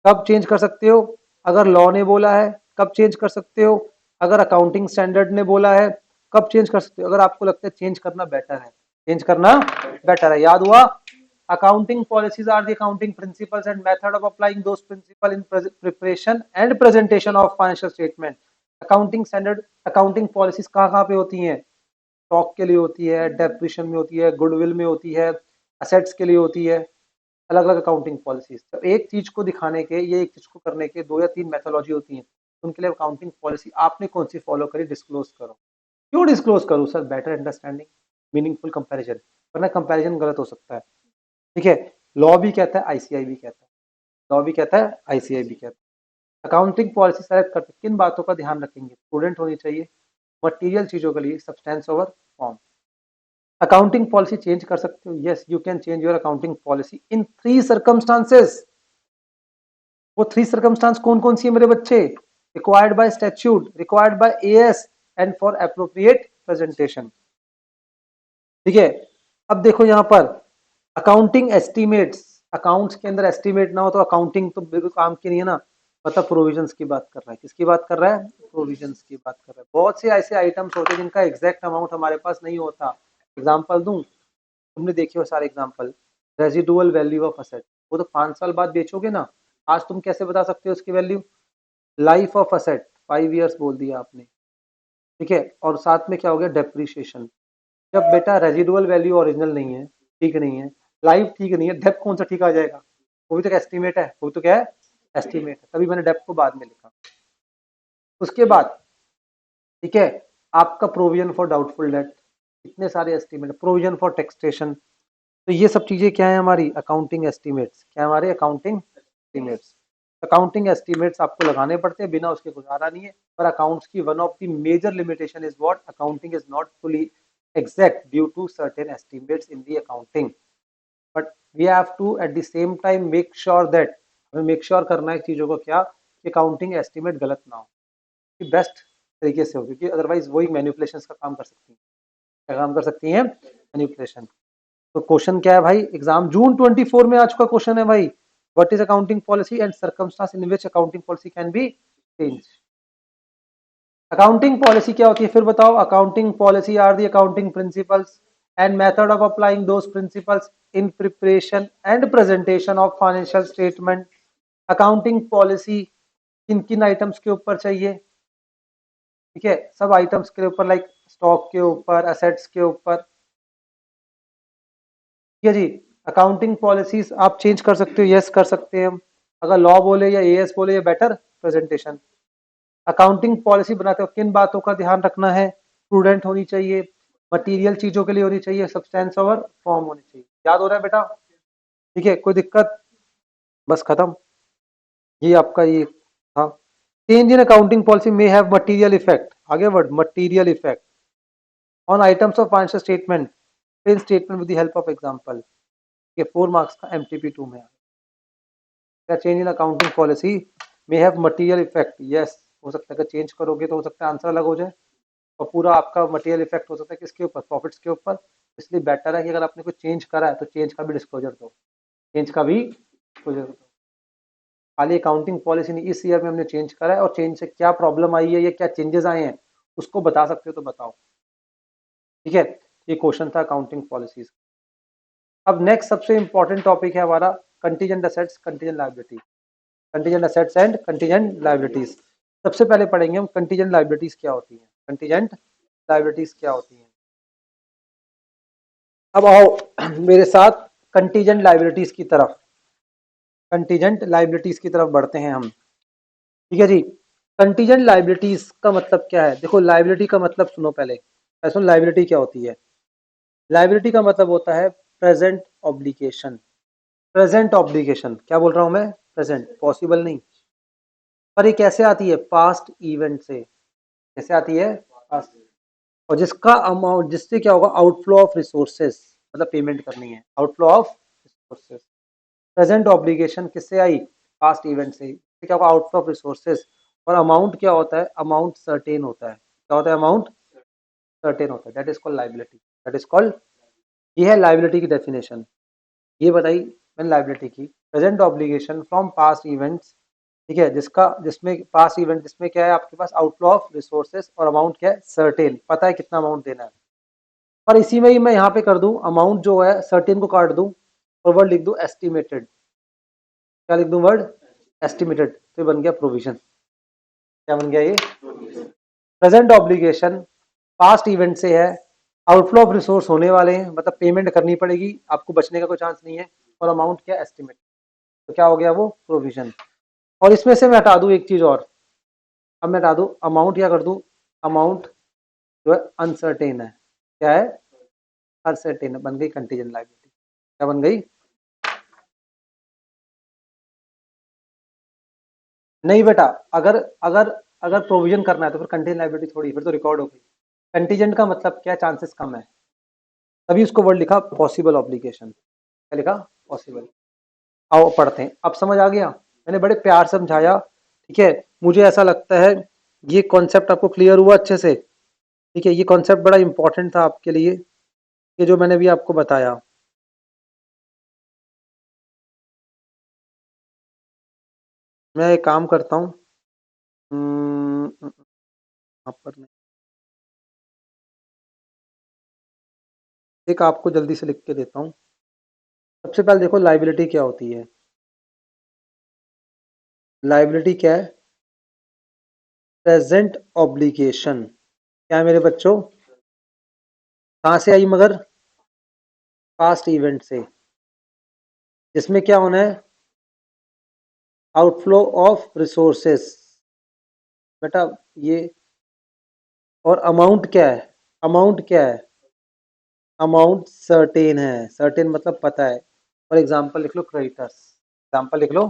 कब चेंज कर सकते हो, अगर लॉ ने बोला है। कब चेंज कर सकते हो, अगर अकाउंटिंग स्टैंडर्ड ने बोला है। कब चेंज कर सकते हो, अगर आपको लगता है चेंज करना बेटर है, चेंज करना बेटर है। याद हुआ, accounting policies are the accounting principles and method of applying those principles in preparation and presentation of financial statement। accounting standard, accounting policies कहाँ पे होती हैं, स्टॉक के लिए होती है, डेप्रिशिएशन में होती है, गुडविल में होती है, असेट्स के लिए होती है, अलग अलग अकाउंटिंग पॉलिसीज। तो एक चीज को दिखाने के, ये एक चीज को करने के दो या तीन मेथोलॉजी होती है, उनके लिए अकाउंटिंग पॉलिसी आपने कौन सी फॉलो करी डिस्क्लोज करो। क्यों डिस्क्लोज करो sir, better understanding, meaningful comparison, वरना कंपैरिजन गलत हो सकता है। ठीक है, लॉ भी कहता है, आईसीआई भी कहता है, लॉ भी कहता है, आईसीआई भी कहता है। अकाउंटिंग पॉलिसी सेलेक्ट करते किन बातों का ध्यान रखेंगे, स्टूडेंट होनी चाहिए, मटेरियल चीजों के लिए substance over form. Accounting policy change कर सकते हो, yes you can change your accounting policy in three circumstances. वो थ्री सर्कमस्टांस कौन कौन सी है मेरे बच्चे, required by statute, required by as, and for appropriate presentation. ठीक है, अब देखो यहां पर अकाउंटिंग एस्टिमेट्स, अकाउंट्स के अंदर एस्टिमेट ना हो तो अकाउंटिंग तो बिल्कुल काम की नहीं है ना। मतलब प्रोविजंस की बात कर रहा है, किसकी बात कर रहा है, प्रोविजंस की बात कर रहा है। बहुत से ऐसे आइटम्स होते हैं जिनका एग्जैक्ट अमाउंट हमारे पास नहीं होता। एग्जांपल दूं, तुमने देखे हो सारे example, residual value of asset, वो तो 5 साल बाद बेचोगे ना, आज तुम कैसे बता सकते हो उसकी value. Life of asset 5 years बोल दिया आपने। ठीक है, और साथ में क्या हो गया, डेप्रिसिएशन। जब बेटा रेजिडुअल वैल्यू ओरिजिनल नहीं है, ठीक नहीं है, लाइफ ठीक नहीं है, डेप्थ कौन सा ठीक आ जाएगा, वो भी तो एस्टिमेट है, वो तो क्या है, एस्टिमेट है। तभी मैंने डेप्थ को बाद में लिखा। उसके बाद ठीक है, आपका प्रोविजन फॉर डाउटफुल डेट, इतने सारे एस्टिमेट, प्रोविजन फॉर टैक्सेशन। तो ये सब चीजें क्या है हमारी अकाउंटिंग एस्टिमेट्स, क्या है हमारे अकाउंटिंग एस्टिमेट्स। अकाउंटिंग एस्टिमेट्स आपको लगाने पड़ते हैं, बिना उसके गुजारा नहीं है। पर अकाउंट्स की one of the major limitation is what, accounting is not fully exact due to certain estimates in the accounting. But we have to at the same time make sure that, हमें make sure करना है चीजों को क्या, कि accounting estimate गलत ना हो, कि बेस्ट तरीके से हो, क्योंकि अदरवाइज वही मैनिपुलेशन का काम कर सकती है। क्या काम कर सकती हैं, मैनिपुलेशन। तो क्वेश्चन क्या है भाई, एग्जाम जून 24 में आ चुका क्वेश्चन है भाई, what is accounting policy and circumstance in which accounting policy can be change. Accounting policy क्या होती है फिर बताओ? Accounting policy are the accounting principles and method of applying those principles in preparation and presentation of financial statement. Accounting policy किन किन items के ऊपर चाहिए? ठीक है, सब आइटम्स के ऊपर, लाइक स्टॉक के ऊपर, एसेट्स के ऊपर। ठीक है जी। अकाउंटिंग पॉलिसीज आप चेंज कर सकते हो, यस कर सकते हैं हम। अगर लॉ बोले या एएस बोले या बेटर प्रेजेंटेशन। अकाउंटिंग पॉलिसी बनाते हो किन बातों का ध्यान रखना है? प्रूडेंट होनी चाहिए, मटेरियल चीजों के लिए होनी चाहिए, सब्सटेंस और फॉर्म होनी चाहिए। याद हो रहा है बेटा? ठीक है, कोई दिक्कत? बस खत्म। ये आपका ये था। Change in accounting policy may have material effect, आगे word material effect on items of financial statement, in statement with the help of example. ये 4 मार्क्स का एमटीपी 2 में है। Change in accounting policy may have material effect, yes हो सकता है कि change करोगे तो हो सकता है आंसर अलग हो जाए, और पूरा आपका मटेरियल इफेक्ट हो सकता है किसके ऊपर? प्रॉफिट्स के ऊपर। इसलिए बेटर है कि अगर आपने कुछ चेंज करा है तो चेंज का भी डिस्क्लोजर दो, चेंज का भी डिस्क्लोजर दो। खाली अकाउंटिंग पॉलिसी नहीं, इस ईयर में हमने चेंज करा है और चेंज से क्या प्रॉब्लम आई है या क्या चेंजेस आए हैं उसको बता सकते हो तो बताओ। ठीक है, ये क्वेश्चन था अकाउंटिंग पॉलिसीज। अब नेक्स्ट सबसे इंपॉर्टेंट टॉपिक है हमारा contingent assets, contingent liability. Contingent assets and contingent liabilities. सबसे पहले पढ़ेंगे हम कंटीजेंट लायबिलिटीज क्या होती हैं। कंटीजेंट लायबिलिटीज क्या होती हैं? अब आओ मेरे साथ कंटीजेंट लायबिलिटीज की तरफ, कंटीजेंट लायबिलिटीज की तरफ बढ़ते हैं हम। ठीक है जी। कंटीजेंट लायबिलिटीज का मतलब क्या है? देखो लायबिलिटी का मतलब सुनो पहले, सुनो लायबिलिटी क्या होती है। लायबिलिटी का मतलब होता है प्रेजेंट ऑब्लिगेशन। प्रेजेंट ऑब्लिगेशन, क्या बोल रहा हूं मैं? प्रेजेंट, पॉसिबल नहीं। पर ये कैसे आती है? पास्ट इवेंट से। कैसे आती है? पास्ट। और जिसका अमाउंट, जिससे क्या होगा? आउटफ्लो ऑफ रिसोर्सेस, मतलब पेमेंट करनी है, outflow of resources. Present obligation किससे आई? पास्ट इवेंट से। क्या होगा? Outflow of resources. और अमाउंट क्या होता है? अमाउंट सर्टेन होता है। क्या होता है? अमाउंट सर्टेन होता है। That is called liability, that is called. ये है लायबिलिटी की डेफिनेशन। ये बताई मैंने लायबिलिटी की। Present obligation from past events. ठीक है, जिसका जिसमें पास्ट इवेंट, जिसमें क्या है आपके पास? आउटफ्लो ऑफ रिसोर्सेस, और अमाउंट क्या है? सर्टेन, पता है कितना अमाउंट देना है। और इसी में ही मैं यहाँ पे कर दूं, अमाउंट जो है सर्टेन को काट दूं और वर्ड लिख दूं एस्टिमेटेड। क्या लिख दूं? Word estimated. तो ये बन गया प्रोविजन। क्या बन गया ये? प्रेजेंट ऑब्लिगेशन पास्ट इवेंट से है, आउटफ्लो ऑफ रिसोर्स होने वाले हैं, मतलब पेमेंट करनी पड़ेगी, आपको बचने का कोई चांस नहीं है। और अमाउंट क्या? एस्टिमेट। तो क्या हो गया वो? प्रोविजन। और इसमें से मैं हटा दूं एक चीज और। अब मैं हटा दूं अमाउंट, क्या कर दूं? अमाउंट जो है अनसर्टेन है। क्या है? अनसर्टेन है, बन गई कंटीजेंट लायबिलिटी। क्या बन गई? नहीं बेटा, अगर अगर अगर प्रोविजन करना है तो फिर कंटीजेंट लायबिलिटी थोड़ी, फिर तो रिकॉर्ड हो गई। कंटीजेंट का मतलब क्या? चांसेस कम है, तभी उसको वर्ड लिखा पॉसिबल ऑब्लिगेशन। क्या लिखा? पॉसिबल। आओ पढ़ते हैं, अब समझ आ गया? मैंने बड़े प्यार से समझाया। ठीक है, मुझे ऐसा लगता है ये कॉन्सेप्ट आपको क्लियर हुआ अच्छे से। ठीक है, ये कॉन्सेप्ट बड़ा इंपॉर्टेंट था आपके लिए, ये जो मैंने भी आपको बताया। मैं एक काम करता हूँ, यहाँ पर नहीं, एक आपको जल्दी से लिख के देता हूँ। सबसे पहले देखो लाइबिलिटी क्या होती है। लाइबिलिटी क्या है? Present obligation. क्या है मेरे बच्चों? कहाँ से आई मगर? पास्ट इवेंट से, जिसमें क्या होना है? Outflow of resources. बेटा ये, और अमाउंट क्या है? अमाउंट क्या है? अमाउंट सर्टेन है। सर्टेन मतलब पता है। फॉर एग्जाम्पल लिख लो क्रेडिटर्स, एग्जाम्पल लिख लो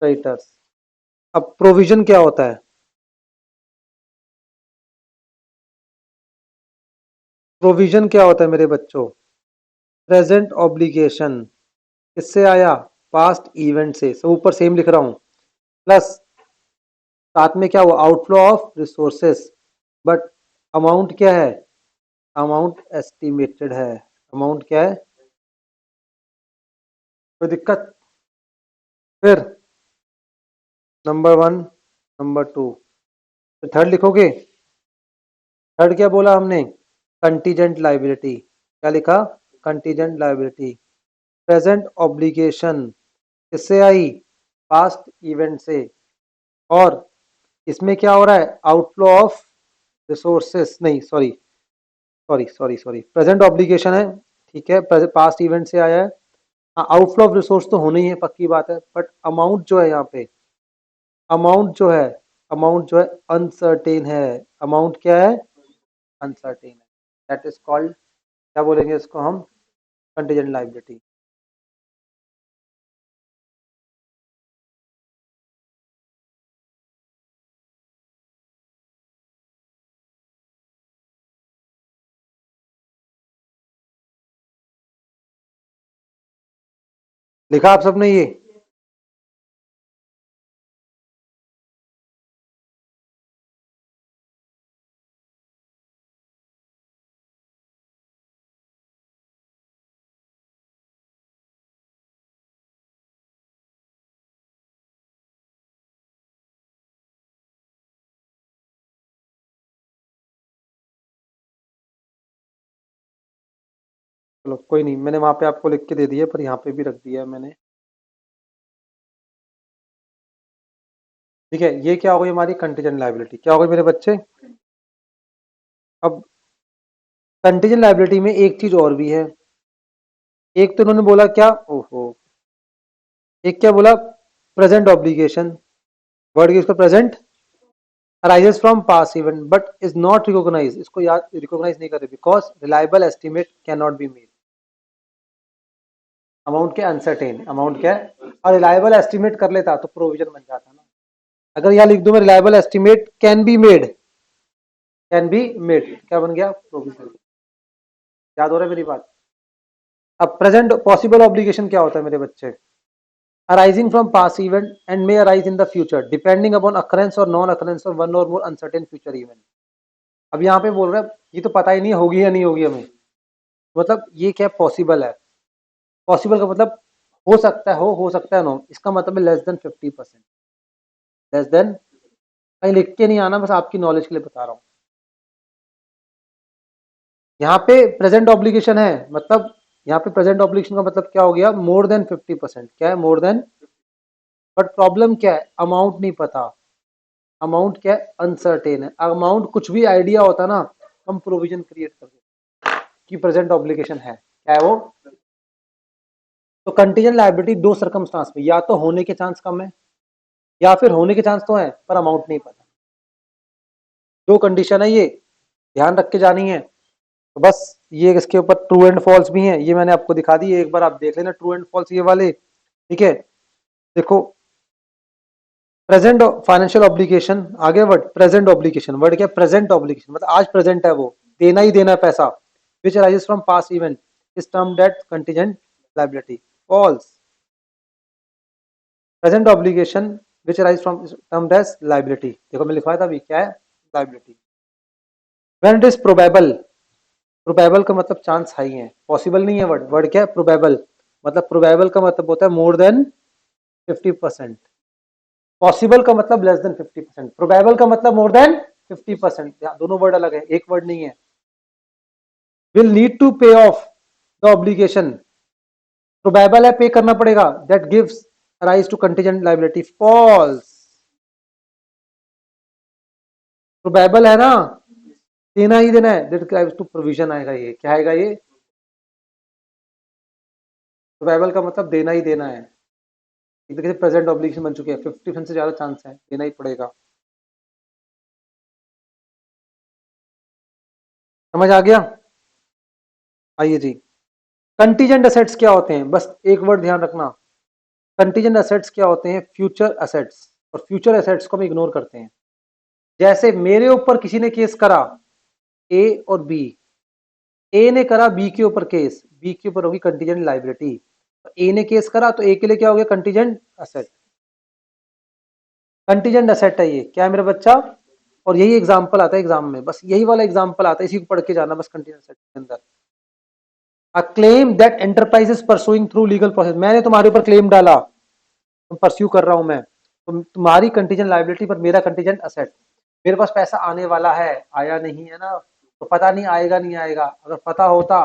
क्रेडिटर्स। अब प्रोविजन क्या होता है? प्रोविजन क्या होता है मेरे बच्चों? Present obligation. किससे आया? पास्ट इवेंट से, सब ऊपर सेम लिख रहा हूं। प्लस साथ में क्या हुआ? Outflow of resources. But amount क्या है? अमाउंट एस्टिमेटेड है। अमाउंट क्या है? कोई दिक्कत? फिर नंबर वन, नंबर टू, तो थर्ड लिखोगे। थर्ड क्या बोला हमने, कंटीजेंट लाइबिलिटी। क्या लिखा, कंटीजेंट लाइबिलिटी। प्रेजेंट ऑब्लिगेशन किससे आई, पास्ट इवेंट से। और इसमें क्या हो रहा है, आउटफ्लो ऑफ रिसोर्सेस, नहीं sorry sorry sorry sorry, present obligation है, ठीक है, पास्ट इवेंट से आया है। हाँ, आउटफ्लो ऑफ रिसोर्स तो होना ही है, पक्की बात है, बट अमाउंट जो है यहाँ पे, अमाउंट जो है, अमाउंट जो है अनसर्टेन है। अमाउंट क्या है, अनसर्टेन है। दैट इज कॉल्ड, क्या बोलेंगे इसको हम, कंटीजेंट लायबिलिटी। लिखा आप सबने ये, चलो कोई नहीं, मैंने वहां पे आपको लिख के दे दिया, पर यहाँ पे भी रख दिया है मैंने। ठीक है, ये क्या हो गई हमारी कंटीजेंट लायबिलिटी, क्या हो गई मेरे बच्चे। अब कंटीजेंट लायबिलिटी में एक चीज और भी है। एक तो उन्होंने बोला क्या, ओहो, एक क्या बोला, प्रेजेंट ऑब्लिगेशन, वर्ड की उसका present, arises from past event but is not recognise, इसको याद रिकॉग्नाइज नहीं कर रहे because reliable estimate can not be made. Amount क्या, अनसर्टेन अमाउंट क्या है, और रिलायबल एस्टिमेट कर लेता तो प्रोविजन बन जाता ना। अगर यहाँ लिख दूं मैं, reliable estimate can be made, can be made, क्या बन गया, प्रोविजन। याद हो रहा है मेरी बात। अब प्रेजेंट पॉसिबल ऑब्लिगेशन क्या होता है मेरे बच्चे, arising from past event and may arise in the future depending upon occurrence or non occurrence of one or more uncertain future event। अब यहाँ पे बोल रहा है ये तो पता ही नहीं होगी या नहीं होगी हमें, मतलब ये क्या पॉसिबल है। पॉसिबल का मतलब हो सकता है, हो सकता है नो, इसका मतलब है लेस देन 50%। लेस देन, कहीं लिख के नहीं आना, बस आपकी नॉलेज के लिए बता रहा हूँ। यहाँ पे प्रेजेंट ऑब्लिगेशन है, मतलब यहाँ पे प्रेजेंट ऑब्लिगेशन का मतलब क्या हो गया, मोर देन 50%। क्या है, मोर देन, बट प्रॉब्लम क्या है, अमाउंट नहीं पता। अमाउंट क्या है, अनसर्टेन है। अमाउंट कुछ भी आइडिया होता ना, हम प्रोविजन क्रिएट कर देते कि प्रेजेंट ऑब्लिगेशन है, क्या है वो। तो कंटीजेंट लायबिलिटी दो सर्कमस्टांस में, या तो होने के चांस कम है, या फिर होने के चांस तो है पर अमाउंट नहीं पता। दो कंडीशन है ये, ध्यान रख के जानी है। तो बस ये इसके ऊपर ट्रू एंड फॉल्स भी हैं, ये मैंने आपको दिखा दी, एक बार आप देख लेना ट्रू एंड फॉल्स ये वाले। ठीक है, देखो, प्रेजेंट फाइनेंशियल ऑब्लिगेशन, आगे वर्ड प्रेजेंट ऑब्लिगेशन, वर्ड क्या, प्रेजेंट ऑब्लिगेशन मतलब आज प्रेजेंट है, वो देना ही देना है पैसा, which arises from past event is termed at contingent liability. False, present obligation which arise from termed as liability. देखो मैं लिखवाया था अभी, क्या है, liability. When it is probable, probable का मतलब चांस हाई है, पॉसिबल नहीं है। वर्ड वर्ड क्या है, प्रोबेबल, मतलब प्रोबेबल का मतलब होता है मोर देन 50%। पॉसिबल का मतलब लेस देन 50%, प्रोबेबल का मतलब मोर देन 50%। दोनों वर्ड अलग है, एक वर्ड नहीं है। Will need to pay off the obligation, probable है पे करना पड़ेगा, that gives rise to contingent liability. False, probable है ना, देना ही देना है, दैट गिव्स टू प्रोविजन आएगा। ये क्या आएगा, ये प्रोबेबल का मतलब देना ही देना है। एक देखिए प्रेजेंट ऑब्लिगेशन बन चुके हैं, 50% से ज्यादा चांस है, देना ही पड़ेगा। समझ आ गया। आइए जी, कंटीजेंट असेट्स क्या होते हैं, बस एक वर्ड ध्यान रखना। कंटीजेंट असेट्स क्या होते हैं, फ्यूचर असेट्स, और फ्यूचर असेट्स को हम इग्नोर करते हैं। जैसे मेरे ऊपर किसी ने केस करा, ए और बी, ए ने करा बी के ऊपर केस, बी के ऊपर होगी कंटीजेंट लायबिलिटी। ए ने केस करा तो ए के लिए क्या हो गया, कंटीजेंट असेट। कंटीजेंट असेट है ये, क्या है मेरा बच्चा। और यही एग्जांपल आता है एग्जाम में, बस यही वाला एग्जांपल आता है, इसी को पढ़ के जाना बस कंटीजेंट असेट के अंदर। A claim that enterprise is pursuing through legal process, मैंने तुम्हारे ऊपर क्लेम डाला, तुम परस्यू कर रहा हूं मैं, तुम्हारी कंटीजेंट लायबिलिटी पर मेरा कंटीजेंट असेट। मेरे पास पैसा आने वाला है, आया नहीं है ना, तो पता नहीं आएगा नहीं आएगा, अगर पता होता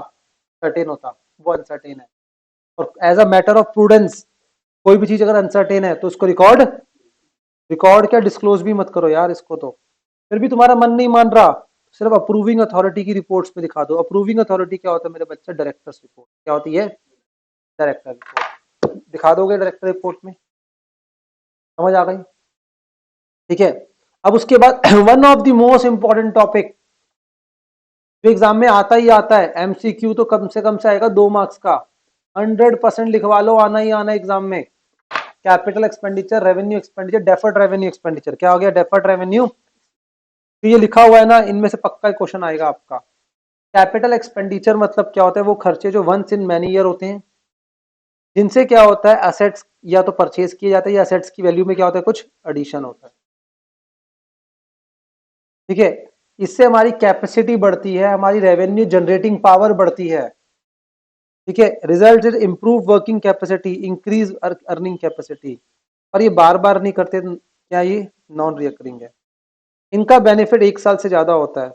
सर्टेन होता, वो अनसर्टेन है। और as a matter of prudence कोई भी चीज अगर अनसर्टेन है तो उसको रिकॉर्ड रिकॉर्ड क्या डिस्क्लोज भी मत करो यार इसको। तो फिर भी तुम्हारा मन नहीं मान रहा, सिर्फ अप्रूविंग अथॉरिटी की रिपोर्ट्स में दिखा दो। अप्रूविंग अथॉरिटी क्या होता है मेरे बच्चे? Directors report. क्या होती है? Director report. दिखा दोगे डायरेक्टर रिपोर्ट में? समझ आ गई? ठीक है। अब उसके बाद one of the most important topic जो एग्जाम में आता ही आता है, एमसीक्यू तो कम से आएगा 2 मार्क्स का, 100% लिखवा लो, आना ही आना एग्जाम में। Capital expenditure, revenue expenditure, deferred revenue expenditure. क्या हो गया? Deferred revenue. तो ये लिखा हुआ है ना, इनमें से पक्का क्वेश्चन आएगा आपका। कैपिटल एक्सपेंडिचर मतलब क्या होता है? वो खर्चे जो वंस इन मैनी ईयर होते हैं, जिनसे क्या होता है एसेट्स या तो परचेज किए जाते हैं या एसेट्स की वैल्यू में क्या होता है? कुछ एडिशन होता है। ठीक है। इससे हमारी कैपेसिटी बढ़ती है, हमारी रेवेन्यू जनरेटिंग पावर बढ़ती है। ठीक है। Result is improve working capacity, increase earning capacity. और ये बार बार नहीं करते, क्या ये नॉन रिकरिंग है? इनका बेनिफिट 1 साल से ज्यादा होता है।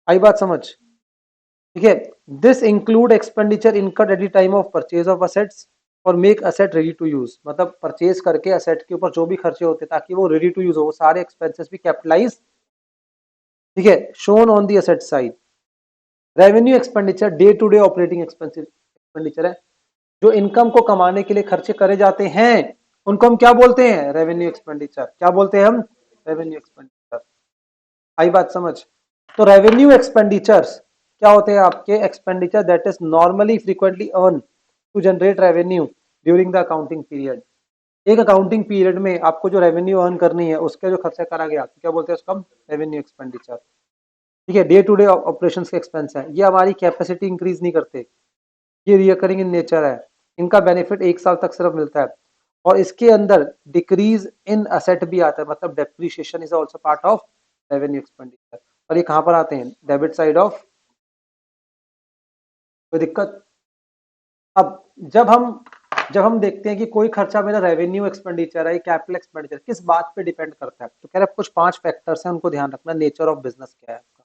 आई बात समझ? ठीक है। This include expenditure incurred at the time of purchase of assets और make asset ready to use. मतलब परचेज करके असेट के ऊपर जो भी खर्चे होते हैं ताकि वो रेडी टू यूज हो, वो सारे एक्सपेंसेस भी कैपिटलाइज। ठीक है। Shown on the asset side. Revenue expenditure day to day operating expenditure है, जो इनकम को कमाने के लिए खर्चे करे जाते हैं, उनको हम क्या बोलते हैं? Revenue expenditure. क्या बोलते हैं हम? Revenue expenditure. आई बात समझ? तो रेवेन्यू एक्सपेंडिचर्स क्या होते हैं? आपके expenditure that is normally frequently earn to generate revenue during the accounting period. एक अकाउंटिंग पीरियड में आपको जो रेवेन्यू अर्न करनी है उसके जो खर्चा करा गया, तो क्या बोलते हैं उसको हम? Revenue expenditure. ठीक है। डे टू डे ऑपरेशंस के एक्सपेंस है, ये हमारी कैपेसिटी इंक्रीज नहीं करते, ये रिकरिंग इन नेचर है। इनका बेनिफिट 1 साल तक सिर्फ मिलता है। और इसके अंदर डिक्रीज इन असेट भी आता है, मतलब depreciation is also part of revenue expenditure. और ये कहां पर आते हैं? Debit side of. कोई दिक्कत? अब जब हम देखते हैं कि कोई खर्चा मेरा रेवेन्यू एक्सपेंडिचर है, कैपिटल एक्सपेंडिचर, किस बात पे डिपेंड करता है? तो कह रहे हैं कुछ 5 फैक्टर्स हैं, उनको ध्यान रखना। नेचर ऑफ बिजनेस क्या है आपका?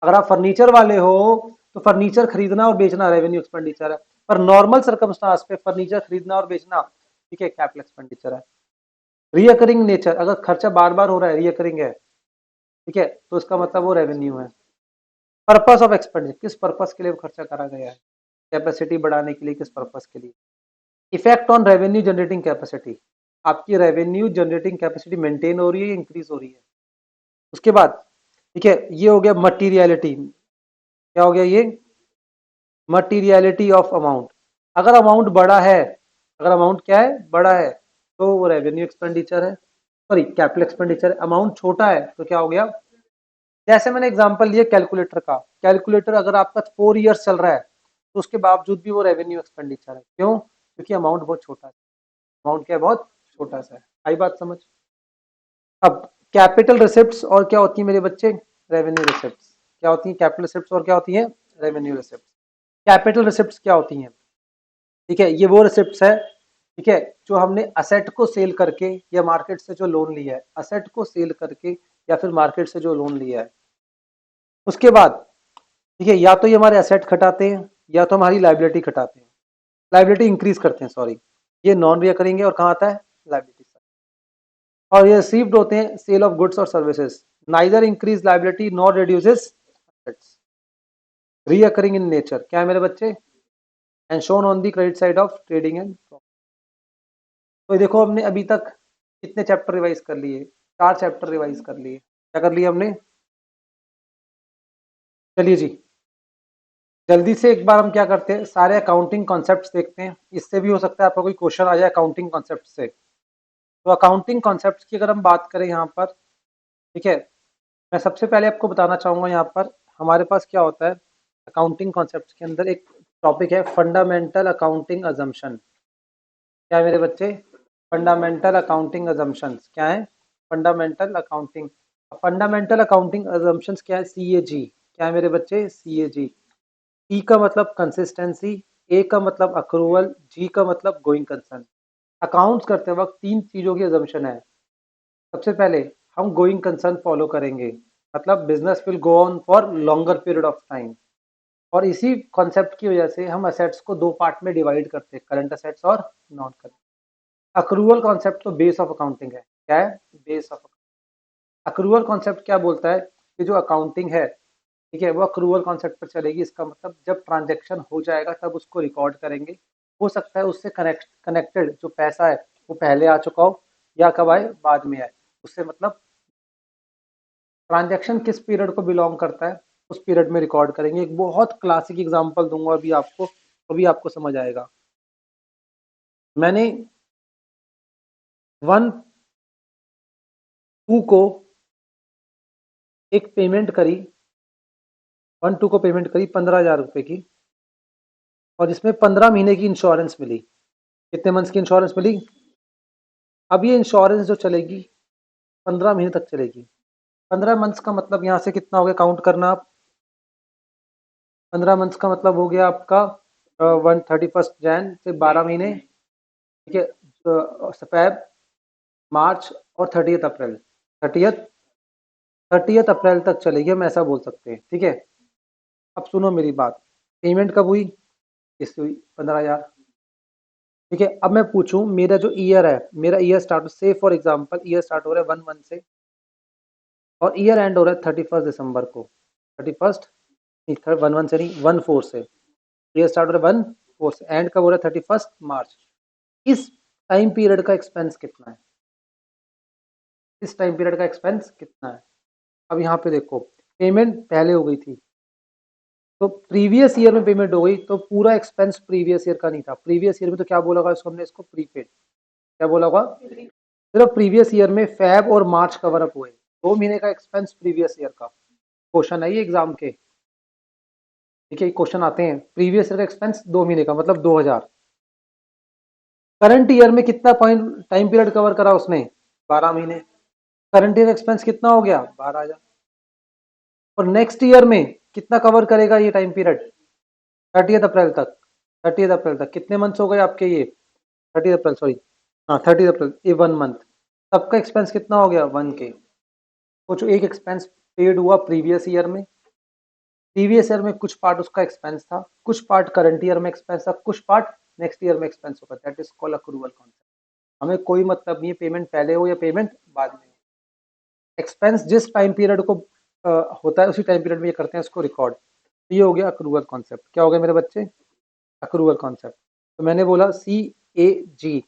अगर आप फर्नीचर वाले हो तो फर्नीचर खरीदना और बेचना रेवेन्यू एक्सपेंडिचर है, पर नॉर्मल सर्कमस्टांस पे फर्नीचर खरीदना और बेचना, ठीक है, कैपिटल एक्सपेंडिचर है। रिकरिंग नेचर, अगर खर्चा बार बार हो रहा है, रिकरिंग है, ठीक है, तो इसका मतलब वो रेवेन्यू है। पर्पस ऑफ एक्सपेंडिचर, किस पर्पस के लिए वो खर्चा करा गया है? कैपेसिटी बढ़ाने के लिए, किस पर्पस के लिए? Effect on revenue generating capacity, आपकी रेवेन्यू जनरेटिंग कैपेसिटी मेंटेन हो रही है, इंक्रीज हो रही है। उसके बाद, ठीक है, ये हो गया मटीरियलिटी। क्या हो गया ये? Materiality of amount. अगर अमाउंट बड़ा है, अगर अमाउंट क्या है? बड़ा है, तो वो रेवेन्यू एक्सपेंडिचर है, सॉरी कैपिटल एक्सपेंडिचर है। अमाउंट छोटा है तो क्या हो गया? जैसे मैंने एग्जांपल लिया कैलकुलेटर का, कैलकुलेटर अगर आपका 4 इयर्स चल रहा है तो उसके बावजूद भी वो रेवेन्यू एक्सपेंडिचर है। क्यों? क्योंकि अमाउंट बहुत छोटा है। अमाउंट क्या है? बहुत छोटा सा है। आई बात समझ? अब कैपिटल रिसिप्ट्स और क्या होती है मेरे बच्चे? Revenue receipts. क्या होती है? कैपिटल रिसिप्ट्स और क्या होती है? Revenue receipts. कैपिटल रिसिप्ट्स क्या होती हैं? ठीक है, ये वो रिसिप्ट्स है, ठीक है, जो हमने असेट को सेल करके या मार्केट से जो लोन लिया है, असेट को सेल करके या फिर मार्केट से जो लोन लिया है, उसके बाद, ठीक है, या तो ये हमारे असेट घटाते हैं या तो हमारी लाइबिलिटी घटाते हैं, लाइबिलिटी इंक्रीज करते हैं, सॉरी। ये नॉन रिकरिंग है और कहाँ आता है? लाइबिलिटी। और ये रिसीव्ड होते हैं सेल ऑफ गुड्स और services, neither increase liability nor reduces assets. Recurring in nature. क्या है मेरे बच्चे? And shown on the credit side of trading and. तो देखो हमने अभी तक कितने चैप्टर रिवाइज कर लिए? 4 चैप्टर रिवाइज कर लिए। क्या कर लिया हमने? चलिए जी, जल्दी से एक बार हम क्या करते हैं, सारे अकाउंटिंग कॉन्सेप्ट्स देखते हैं। इससे भी हो सकता है आपको कोई क्वेश्चन आ जाए अकाउंटिंग कॉन्सेप्ट से। तो अकाउंटिंग कॉन्सेप्ट्स की अगर हम बात करें यहाँ पर, ठीक है, मैं सबसे पहले आपको बताना चाहूँगा यहाँ पर हमारे पास क्या होता है अकाउंटिंग कॉन्सेप्ट्स के अंदर। एक टॉपिक है फंडामेंटल अकाउंटिंग अजम्पशन। क्या है मेरे बच्चे? Fundamental accounting assumptions. क्या है? Fundamental accounting. Fundamental accounting assumptions क्या है? सीएजी। क्या है मेरे बच्चे? सीएजी। ई का मतलब कंसिस्टेंसी, ए का मतलब अक्रूवल, जी का मतलब गोइंग कंसर्न। अकाउंट्स करते वक्त 3 चीजों की अजम्पशन है। सबसे पहले हम गोइंग कंसर्न फॉलो करेंगे, मतलब business will go on for longer period of time. और इसी कॉन्सेप्ट की वजह से हम असेट्स को दो पार्ट में डिवाइड करते हैं, करंट असेट्स और नॉन करंट। अक्रूवल कॉन्सेप्ट तो बेस ऑफ अकाउंटिंग है। क्या है? Base of. अक्रूवल कॉन्सेप्ट क्या बोलता है कि जो अकाउंटिंग है, ठीक है, वो अक्रूवल कॉन्सेप्ट पर चलेगी। इसका मतलब जब ट्रांजैक्शन हो जाएगा तब उसको रिकॉर्ड करेंगे। हो सकता है उससे कनेक्टेड जो पैसा है वो पहले आ चुका हो या कब आए, बाद में आए। उससे मतलब ट्रांजैक्शन किस पीरियड को बिलोंग करता है उस पीरियड में रिकॉर्ड करेंगे। एक बहुत क्लासिक एग्जांपल दूंगा अभी आपको समझ आएगा। मैंने 1/2 को एक पेमेंट करी, 1/2 को पेमेंट करी 15,000 रुपए की, और जिसमें 15 महीने की इंश्योरेंस मिली। कितने मंथ्स की इंश्योरेंस मिली? अब ये इंश्योरेंस जो चलेगी 15 महीने तक चलेगी। 15 मंथ्स का मतलब यहाँ से कितना हो गया, काउंट करना आप। 15 मंथ्स का मतलब हो गया आपका 31 जैन से 12 महीने, ठीक है, फेब, मार्च और 30 अप्रैल। 30 अप्रैल तक चलेगी, हम ऐसा बोल सकते हैं, ठीक है। अब सुनो मेरी बात, पेमेंट कब हुई? इससे हुई 15,000, ठीक है। अब मैं पूछूं, मेरा जो ईयर है, मेरा ईयर स्टार्ट से फॉर एग्जांपल ईयर स्टार्ट हो रहा है 1/1 से, और ईयर एंड हो रहा है 31 दिसंबर को। 31, नहीं 1/1 से नहीं, 1/4 से। ईयर स्टार्ट हो रहा है 1/4 से, एंड कब हो रहा है 31 मार्च। इस टाइम पीरियड का एक्सपेंस कितना है? इस टाइम पीरियड का एक्सपेंस कितना है? अब यहाँ पे देखो, पेमेंट पहले हो गई थी, तो प्रीवियस ईयर में पेमेंट हो गई, तो पूरा एक्सपेंस प्रीवियस ईयर का नहीं था। प्रीवियस ईयर में तो क्या बोला होगा इसको, हमने इसको प्रीपेड, क्या बोला होगा? सिर्फ प्रीवियस ईयर में फेब और मार्च कवर अप हुए, 2 महीने का एक्सपेंस प्रीवियस ईयर का। क्वेश्चन है ये एग्जाम के, ठीक है, क्वेश्चन आते हैं। प्रीवियस ईयर का एक्सपेंस 2 महीने का मतलब 2,000। करंट ईयर में कितना पॉइंट टाइम पीरियड कवर करा उसने? 12 महीने। करंट ईयर एक्सपेंस कितना हो गया? 12,000। और नेक्स्ट ईयर में कितना कवर करेगा ये टाइम पीरियड? 30 अप्रैल तक। 30 अप्रैल तक कितने मंथ्स हो गए आपके ये? 30 अप्रैल, सॉरी, हाँ 30 अप्रैल, ये 1 मंथ। सबका एक्सपेंस कितना हो गया? 1K। सोचो, एक एक्सपेंस पेड हुआ प्रीवियस ईयर में, प्रीवियस ईयर में कुछ पार्ट उसका एक्सपेंस था, कुछ पार्ट करंट ईयर में एक्सपेंस था, कुछ पार्ट नेक्स्ट ईयर में एक्सपेंस होगा। That is called accrual concept. हमें कोई मतलब नहीं है पेमेंट पहले हो या पेमेंट बाद में। एक्सपेंस जिस टाइम पीरियड को होता है उसी टाइम पीरियड में ये करते हैं इसको रिकॉर्ड। तो ये हो गया अक्रूवल कॉन्सेप्ट। क्या हो गया मेरे बच्चे? Accrual concept. तो मैंने बोला CAG,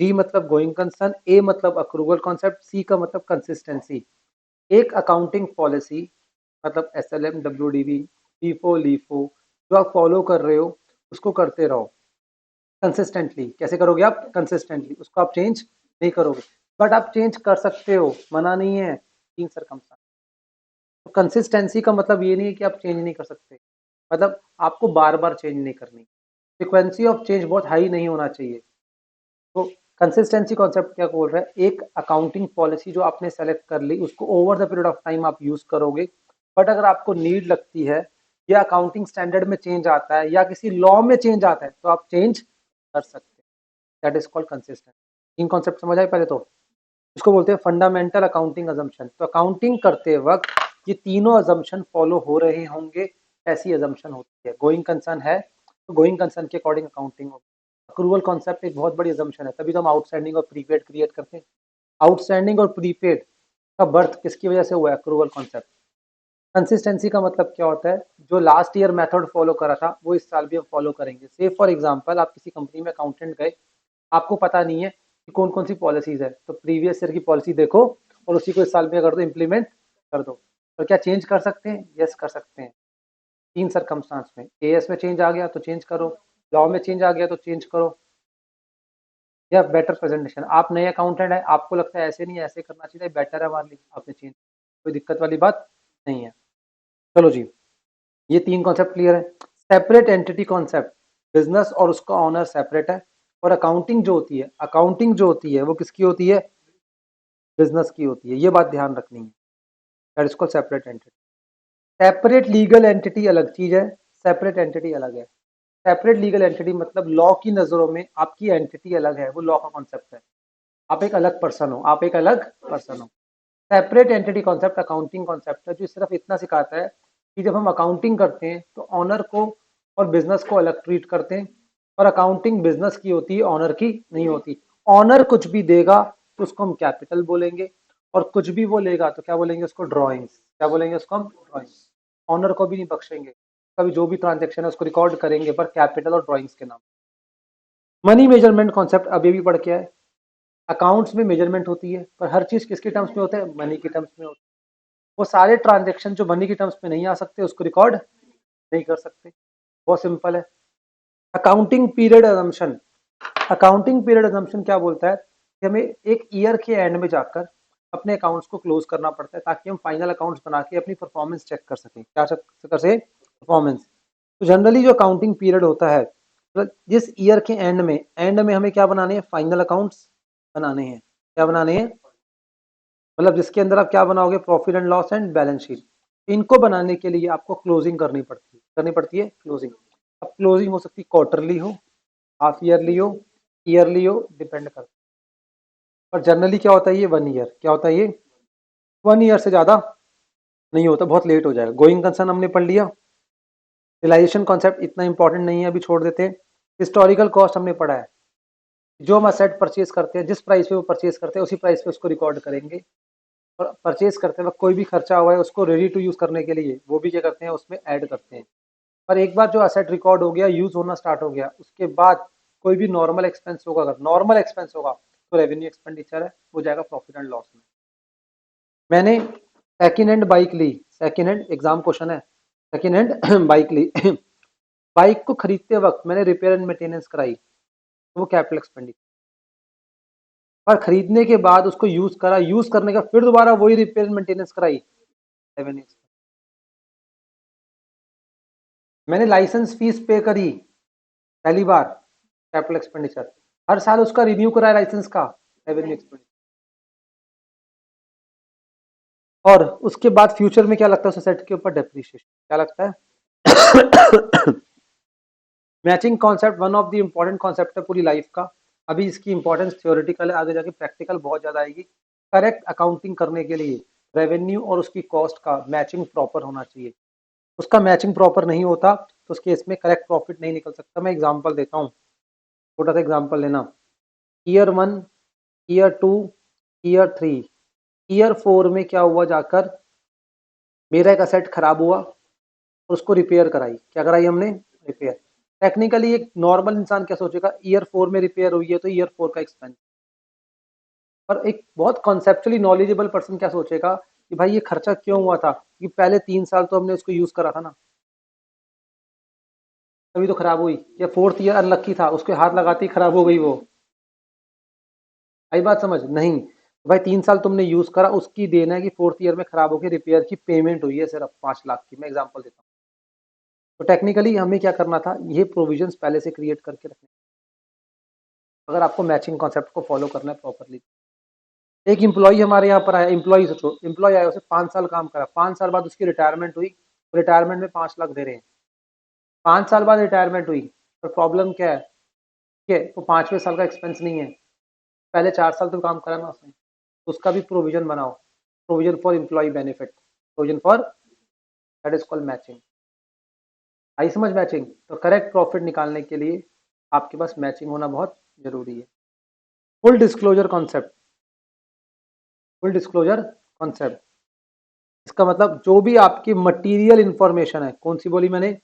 जी मतलब गोइंग कंसर्न, ए मतलब अक्रूवल कॉन्सेप्ट, सी का मतलब कंसिस्टेंसी। एक अकाउंटिंग पॉलिसी मतलब SLM, WDV, FIFO, LIFO जो आप फॉलो कर रहे हो उसको करते रहो कंसिस्टेंटली। कैसे करोगे आप? कंसिस्टेंटली, उसको आप चेंज नहीं करोगे, बट आप चेंज कर सकते हो, मना नहीं है, तीन सरकमस्टांस। तो कंसिस्टेंसी का मतलब ये नहीं है कि आप चेंज नहीं कर सकते, मतलब आपको बार बार चेंज नहीं करनी, फ्रिक्वेंसी ऑफ चेंज बहुत हाई नहीं होना चाहिए। तो कंसिस्टेंसी कॉन्सेप्ट क्या बोल रहा है? एक अकाउंटिंग पॉलिसी जो आपने सेलेक्ट कर ली उसको over the period of time आप यूज करोगे, बट अगर आपको नीड लगती है या अकाउंटिंग स्टैंडर्ड में चेंज आता है या किसी लॉ में चेंज आता है तो आप चेंज कर सकते हैं। That is called consistent. In concept समझ आए पहले तो? इसको बोलते हैं फंडामेंटल अकाउंटिंग अजम्पशन। तो अकाउंटिंग करते वक्त ये तीनों अजम्पशन फॉलो हो रहे होंगे, ऐसी अजम्पशन होती है। गोइंग कंसर्न है तो गोइंग कंसर्न के अकॉर्डिंग अकाउंटिंग होगी। अक्रूवल कॉन्सेप्ट एक बहुत बड़ी अजम्पशन है, तभी तो हम आउटस्टैंडिंग और प्रीपेड क्रिएट करते हैं। आउटस्टैंडिंग और प्रीपेड का बर्थ किसकी वजह से हुआ है? Accrual concept. कंसिस्टेंसी का मतलब क्या होता है? जो लास्ट ईयर मेथड फॉलो करा था वो इस साल भी हम फॉलो करेंगे। से फॉर एग्जांपल आप किसी कंपनी में अकाउंटेंट गए, आपको पता नहीं है कि कौन कौन सी पॉलिसीज है, तो प्रीवियस ईयर की पॉलिसी देखो और उसी को इस साल में अगर तो इम्प्लीमेंट कर दो। तो क्या चेंज कर सकते हैं? यस कर सकते हैं, तीन सरकमस्टांस में। एएस में चेंज आ गया तो चेंज करो, लॉ में चेंज आ गया तो चेंज करो, या बेटर प्रेजेंटेशन। आप नए अकाउंटेंट है, आपको लगता है ऐसे नहीं ऐसे करना चाहिए, बेटर है हमारे लिए, आपने चेंज, कोई दिक्कत वाली बात नहीं है। चलो जी, ये तीन कॉन्सेप्ट क्लियर है। सेपरेट एंटिटी कॉन्सेप्ट, बिजनेस और उसका ऑनर सेपरेट है, और अकाउंटिंग जो होती है, अकाउंटिंग जो होती है वो किसकी होती है? बिजनेस की होती है। ये बात ध्यान रखनी है। That is called separate entity. Separate legal entity अलग चीज है, सेपरेट एंटिटी अलग है। सेपरेट लीगल एंटिटी मतलब लॉ की नजरों में आपकी एंटिटी अलग है, वो लॉ का कॉन्सेप्ट है। आप एक अलग पर्सन हो, आप एक अलग पर्सन हो। Separate entity concept accounting concept है जो सिर्फ इतना सिखाता है कि जब हम अकाउंटिंग करते हैं तो ऑनर को और बिजनेस को अलग ट्रीट करते हैं, और अकाउंटिंग बिजनेस की होती है, ऑनर की नहीं होती। ऑनर कुछ भी देगा तो उसको हम कैपिटल बोलेंगे, और कुछ भी वो लेगा तो क्या बोलेंगे उसको, ड्रॉइंग्स। क्या बोलेंगे उसको हम, ड्रॉइंग्स। ऑनर को भी नहीं बख्शेंगे, कभी जो भी ट्रांजेक्शन है उसको रिकॉर्ड करेंगे पर कैपिटल और ड्रॉइंग्स के नाम। मनी मेजरमेंट कॉन्सेप्ट अभी भी पढ़ के आए। अकाउंट्स में मेजरमेंट होती है पर हर चीज किसके टर्म्स में होता है, मनी के टर्म्स में होता है। वो सारे ट्रांजेक्शन जो मनी के टर्म्स में नहीं आ सकते उसको रिकॉर्ड नहीं कर सकते। बहुत सिंपल है। Accounting period assumption. Accounting period assumption क्या बोलता है कि हमें एक ईयर के एंड में जाकर अपने अकाउंट्स को क्लोज करना पड़ता है ताकि हम फाइनल अकाउंट्स बना के अपनी परफॉर्मेंस चेक कर सकें। क्या चेक कर सके, परफॉर्मेंस। तो जनरली जो अकाउंटिंग पीरियड होता है, मतलब जिस ईयर के एंड में हमें क्या बनाने हैं, फाइनल अकाउंट्स बनाने हैं। क्या बनाने हैं, मतलब जिसके अंदर आप क्या बनाओगे, profit and loss and balance sheet. इनको बनाने के लिए आपको क्लोजिंग करनी पड़ती है क्लोजिंग। अब क्लोजिंग हो सकती है क्वार्टरली हो, हाफ ईयरली हो, ईयरली हो, डिपेंड करता है। और जनरली क्या होता है ये 1 ईयर, क्या होता है ये 1 ईयर से ज्यादा नहीं होता, बहुत लेट हो जाएगा। गोइंग कंसर्न हमने पढ़ लिया। रियलाइजेशन कॉन्सेप्ट इतना इंपॉर्टेंट नहीं है, अभी छोड़ देते हैं। हिस्टोरिकल कॉस्ट हमने पढ़ा है, जो हम असेट परचेज करते हैं जिस प्राइस पे वो परचेज करते हैं उसी प्राइस पे उसको रिकॉर्ड करेंगे। और परचेज करते वक्त कोई भी खर्चा हुआ है उसको रेडी टू यूज करने के लिए वो भी क्या करते हैं, उसमें ऐड करते हैं। पर एक बार जो असेट रिकॉर्ड हो गया, यूज होना स्टार्ट हो गया, उसके बाद कोई भी नॉर्मल एक्सपेंस होगा, अगर नॉर्मल एक्सपेंस होगा तो रेवेन्यू एक्सपेंडिचर है, वो जाएगा प्रॉफिट एंड लॉस में। मैंने सेकेंड हैंड बाइक ली, सेकेंड हैंड एग्जाम क्वेश्चन है, सेकेंड हैंड बाइक ली बाइक को खरीदते वक्त मैंने रिपेयर एंड मेंटेनेंस कराई तो वो कैपिटल एक्सपेंडिचर। पर खरीदने के बाद उसको यूज करा, यूज करने का फिर दोबारा वही रिपेयर एंड मेंटेनेंस कराई, रेवेन्यू। मैंने लाइसेंस फीस पे करी पहली बार, कैपिटल एक्सपेंडिचर। हर साल उसका रिन्यू कराया लाइसेंस का, रेवेन्यू एक्सपेंडिचर। और उसके बाद फ्यूचर में क्या लगता है, सोसाइटी के ऊपर डेप्रिसिएशन। क्या लगता है matching concept one of the important concept है पूरी लाइफ का। अभी इसकी इंपॉर्टेंस थ्योरेटिकल है, आगे जाके प्रैक्टिकल बहुत ज्यादा आएगी। करेक्ट अकाउंटिंग करने के लिए रेवेन्यू और उसकी कॉस्ट का मैचिंग प्रॉपर होना चाहिए। उसका मैचिंग प्रॉपर नहीं होता तो उस केस में करेक्ट प्रॉफिट नहीं निकल सकता। मैं एग्जांपल देता हूँ, छोटा सा एग्जांपल लेना। ईयर 1, ईयर 2, ईयर 3, ईयर 4 में क्या हुआ, जाकर मेरा एक असेट खराब हुआ, उसको रिपेयर कराई। क्या कराई हमने, रिपेयर। टेक्निकली एक नॉर्मल इंसान क्या सोचेगा, ईयर 4 में रिपेयर हुई है तो ईयर 4 का एक्सपेंस। पर एक बहुत कॉन्सेप्चुअली नॉलेजेबल पर्सन क्या सोचेगा कि भाई ये खर्चा क्यों हुआ था, कि पहले 3 साल तो हमने उसको यूज करा था ना, तभी तो खराब हुई। या फोर्थ ईयर अनलक्की था, उसके हाथ लगाते ही खराब हो गई वो। आई बात समझ, नहीं भाई 3 साल तुमने यूज करा, उसकी देन है कि फोर्थ ईयर में खराब होकर रिपेयर की पेमेंट हुई है सिर्फ 5 लाख की। मैं एग्जांपल देता हूँ। तो टेक्निकली हमें क्या करना था, ये प्रोविजंस पहले से क्रिएट करके रखने, अगर आपको मैचिंग कॉन्सेप्ट को फॉलो करना है प्रॉपरली। एक एम्प्लॉय हमारे यहाँ पर आया, एम्प्लॉय सोचो, एम्प्लॉय आया, उसे 5 साल काम करा, 5 साल बाद उसकी रिटायरमेंट हुई, रिटायरमेंट में 5 लाख दे रहे हैं। 5 साल बाद रिटायरमेंट हुई, पर प्रॉब्लम क्या है कि वो 5वें साल का एक्सपेंस नहीं है, पहले 4 साल तो काम करा ना उसने, तो उसका भी प्रोविजन बनाओ। Provision for employ benefit, provision for, that is called matching. आई समझ मैचिंग। तो करेक्ट प्रॉफिट निकालने के लिए आपके पास मैचिंग होना बहुत जरूरी है। Full disclosure concept, full disclosure concept, इसका मतलब जो भी आपकी मटेरियल इंफॉर्मेशन है, कौन सी बोली मैंने,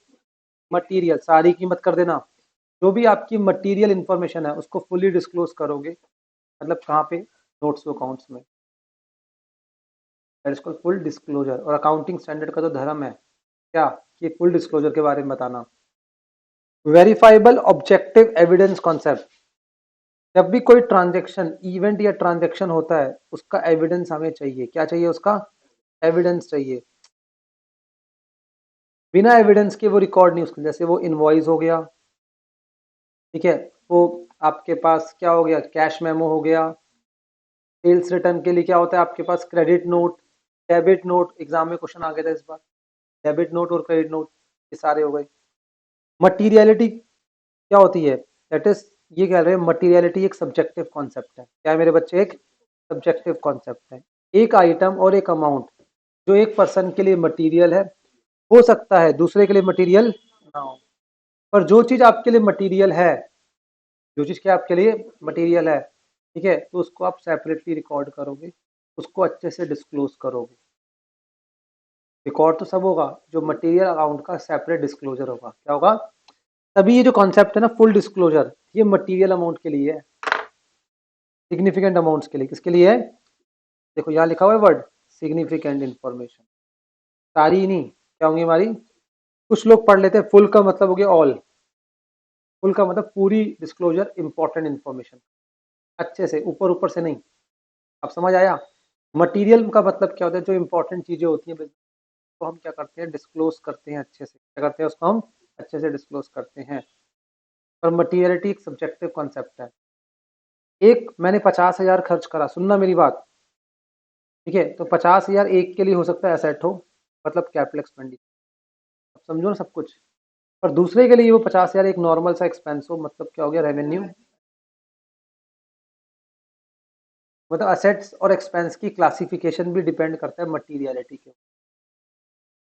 मटेरियल, सारी की मत कर देना। जो भी आपकी मटेरियल इंफॉर्मेशन है उसको फुली डिस्क्लोज करोगे, मतलब कहाँ पे, नोट्स टू अकाउंट्स में। That is called full disclosure. और अकाउंटिंग स्टैंडर्ड का जो धर्म है क्या, कि फुल डिस्क्लोजर के बारे में बताना। वेरीफाइबल ऑब्जेक्टिव एविडेंस कॉन्सेप्ट, जब भी कोई ट्रांजेक्शन, इवेंट या ट्रांजेक्शन होता है उसका एविडेंस हमें चाहिए। क्या चाहिए, उसका एविडेंस चाहिए। बिना एविडेंस के वो रिकॉर्ड नहीं उसका, जैसे वो इनवॉइस हो गया, ठीक है, वो आपके पास क्या हो गया, कैश मेमो हो गया। सेल्स रिटर्न के लिए क्या होता है आपके पास, credit note, debit note. Exam में क्वेश्चन आ गया था इस बार, डेबिट नोट और क्रेडिट नोट, ये सारे हो गए। मटीरियलिटी क्या होती है, दैट इज, ये कह रहे हैं मटीरियलिटी एक सब्जेक्टिव कॉन्सेप्ट है। क्या है मेरे बच्चे, एक सब्जेक्टिव कॉन्सेप्ट है। एक आइटम और एक अमाउंट जो एक पर्सन के लिए मटेरियल है, हो सकता है दूसरे के लिए मटेरियल ना हो, पर जो चीज आपके लिए मटेरियल है, जो चीज क्या आपके लिए मटेरियल है, ठीक है, तो उसको आप सेपरेटली रिकॉर्ड करोगे, उसको अच्छे से डिस्क्लोज करोगे। रिकॉर्ड तो सब होगा, जो मटेरियल अकाउंट का सेपरेट डिस्क्लोजर होगा। क्या होगा? तभी ये जो कॉन्सेप्ट है ना फुल डिस्क्लोजर, ये मटेरियल अमाउंट के लिए है, सिग्निफिकेंट अमाउंट्स के लिए। किसके लिए है? देखो यहाँ लिखा हुआ है वर्ड सिग्निफिकेंट इंफॉर्मेशन, सारी ही नहीं, क्या होंगी हमारी? कुछ लोग पढ़ लेते हैं फुल का मतलब हो गया ऑल, फुल का मतलब पूरी डिस्क्लोजर इंपॉर्टेंट इंफॉर्मेशन, अच्छे से ऊपर ऊपर से नहीं। अब समझ आया? मटेरियल का मतलब क्या होता है? जो इंपॉर्टेंट चीजें होती हैं तो हम क्या करते हैं? डिस्क्लोज करते हैं अच्छे से। क्या करते हैं? उसको हम अच्छे से डिस्क्लोज करते हैं। और मटीरियलिटी एक सब्जेक्टिव कॉन्सेप्ट है। एक मैंने 50,000 खर्च करा, सुनना मेरी बात, ठीक है, तो 50,000 एक के लिए हो सकता है एसेट हो, मतलब कैपिटल एक्सपेंडिचर, अब समझो ना सब कुछ। और दूसरे के लिए वो 50,000 एक नॉर्मल सा एक्सपेंस हो, मतलब क्या हो गया? रेवेन्यू। मतलब असेट्स और एक्सपेंस की क्लासिफिकेशन भी डिपेंड करता है मटीरियलिटी के।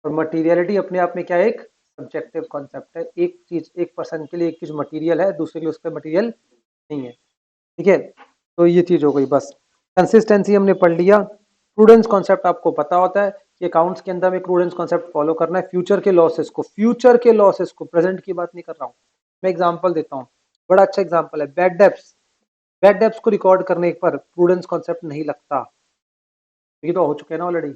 और मटीरियलिटी अपने आप में क्या है? एक सब्जेक्टिव कॉन्सेप्ट है। एक चीज, एक पर्सन के लिए एक चीज मटीरियल है, दूसरे के लिए उसका मटीरियल नहीं है, ठीक है। तो ये चीज हो गई बस। कंसिस्टेंसी हमने पढ़ लिया। प्रूडेंस कॉन्सेप्ट आपको पता होता है कि अकाउंट्स के अंदर में प्रूडेंस कॉन्सेप्ट फॉलो करना है। फ्यूचर के लॉसेस को, प्रेजेंट की बात नहीं कर रहा हूँ। मैं एग्जांपल देता हूँ, बड़ा अच्छा एग्जांपल है बैड डेब्ट्स। बैड डेब्ट्स को रिकॉर्ड करने पर प्रूडेंस कॉन्सेप्ट नहीं लगता, ये तो हो चुके हैं ना ऑलरेडी।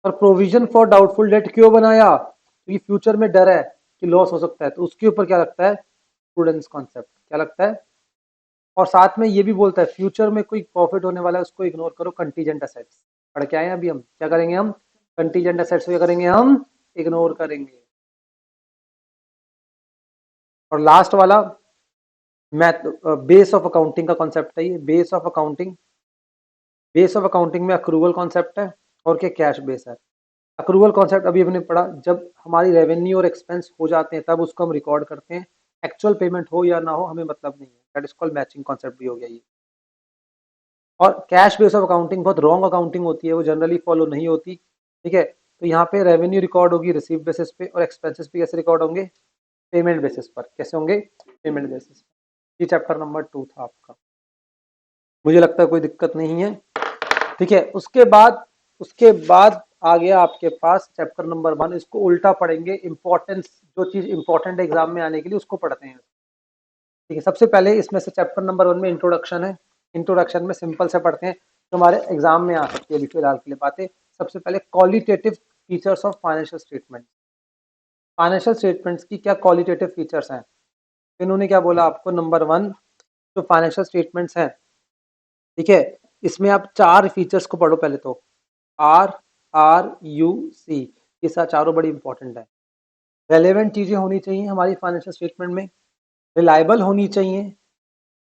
और प्रोविजन फॉर डाउटफुल डेट क्यों बनाया? क्योंकि फ्यूचर में डर है कि लॉस हो सकता है, तो उसके ऊपर क्या लगता है? Prudence concept. क्या लगता है? और साथ में ये भी बोलता है फ्यूचर में कोई प्रॉफिट होने वाला है उसको इग्नोर करो, कंटीजेंट असेट्स। पढ़ के आए हैं अभी हम, क्या करेंगे हम? कंटीजेंट असेट्स क्या करेंगे हम? इग्नोर करेंगे। और लास्ट वाला मैथ, बेस ऑफ अकाउंटिंग का कॉन्सेप्ट है ये। बेस ऑफ अकाउंटिंग में अक्रूवल कॉन्सेप्ट है और क्या? कैश बेस है। अक्रूवल कॉन्सेप्ट अभी हमने पढ़ा, जब हमारी रेवेन्यू और एक्सपेंस हो जाते हैं तब उसको हम रिकॉर्ड करते हैं, एक्चुअल पेमेंट हो या ना हो हमें मतलब नहीं है। That is called matching concept भी हो गया ये। और कैश बेस ऑफ अकाउंटिंग बहुत रॉन्ग अकाउंटिंग होती है, वो जनरली फॉलो नहीं होती, ठीक है। तो यहाँ पे रेवेन्यू रिकॉर्ड होगी रिसीव बेसिस पे, और एक्सपेंसेस भी कैसे रिकॉर्ड होंगे? पेमेंट बेसिस पर। कैसे होंगे? पेमेंट बेसिस पर। ये चैप्टर नंबर 2 था आपका, मुझे लगता है कोई दिक्कत नहीं है, ठीक है। उसके बाद आ गया आपके पास चैप्टर नंबर 1। इसको उल्टा पढ़ेंगे, इंपॉर्टेंस, जो चीज इंपॉर्टेंट है एग्जाम में आने के लिए उसको पढ़ते हैं, ठीक है। सबसे पहले इसमें से चैप्टर नंबर 1 में इंट्रोडक्शन है। इंट्रोडक्शन में सिंपल से पढ़ते हैं, तो हमारे एग्जाम में आ सकती है अभी फिलहाल के लिए बातें। सबसे पहले qualitative features of financial statement. Financial statements की क्या क्वालिटेटिव फीचर्स हैं? इन्होंने क्या बोला आपको? नंबर 1, जो फाइनेंशियल स्टेटमेंट्स हैं, ठीक है, इसमें आप 4 फीचर्स को पढ़ो पहले तो। RRUC, ये सारे चारों बड़ी इंपॉर्टेंट है। रेलेवेंट चीजें होनी चाहिए हमारी फाइनेंशियल स्टेटमेंट में, रिलायबल होनी चाहिए।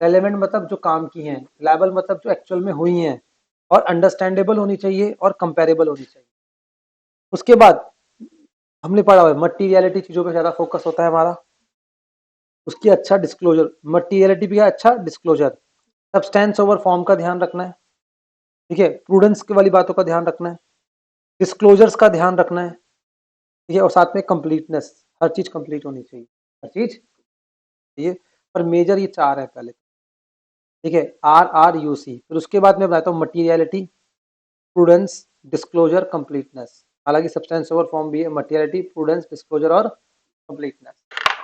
रेलेवेंट मतलब जो काम की हैं, रिलायबल मतलब जो एक्चुअल में हुई हैं, और अंडरस्टैंडेबल होनी चाहिए और कंपेरेबल होनी चाहिए। उसके बाद हमने पढ़ा हुआ है मटीरियलिटी चीजों पे ज्यादा फोकस होता है हमारा, उसकी अच्छा डिस्क्लोजर, मटीरियलिटी भी है अच्छा डिस्क्लोजर। सब्सटेंस ओवर फॉर्म का ध्यान रखना है, ठीक है, प्रूडेंस की वाली बातों का ध्यान रखना है, डिस्क्लोजर्स का ध्यान रखना है, ठीक है, और साथ में कंप्लीटनेस, हर चीज कंप्लीट होनी चाहिए, हर चीज चाहिए। पर मेजर ये 4 है पहले, ठीक है, RRUC। फिर उसके बाद मैं बताता हूँ मटीरियलिटी, प्रूडेंस, डिस्क्लोजर, कंप्लीटनेस। हालांकि सब्सटेंस ओवर फॉर्म भी है, मटीरियलिटी, प्रूडेंस, डिस्क्लोजर और कंप्लीटनेस।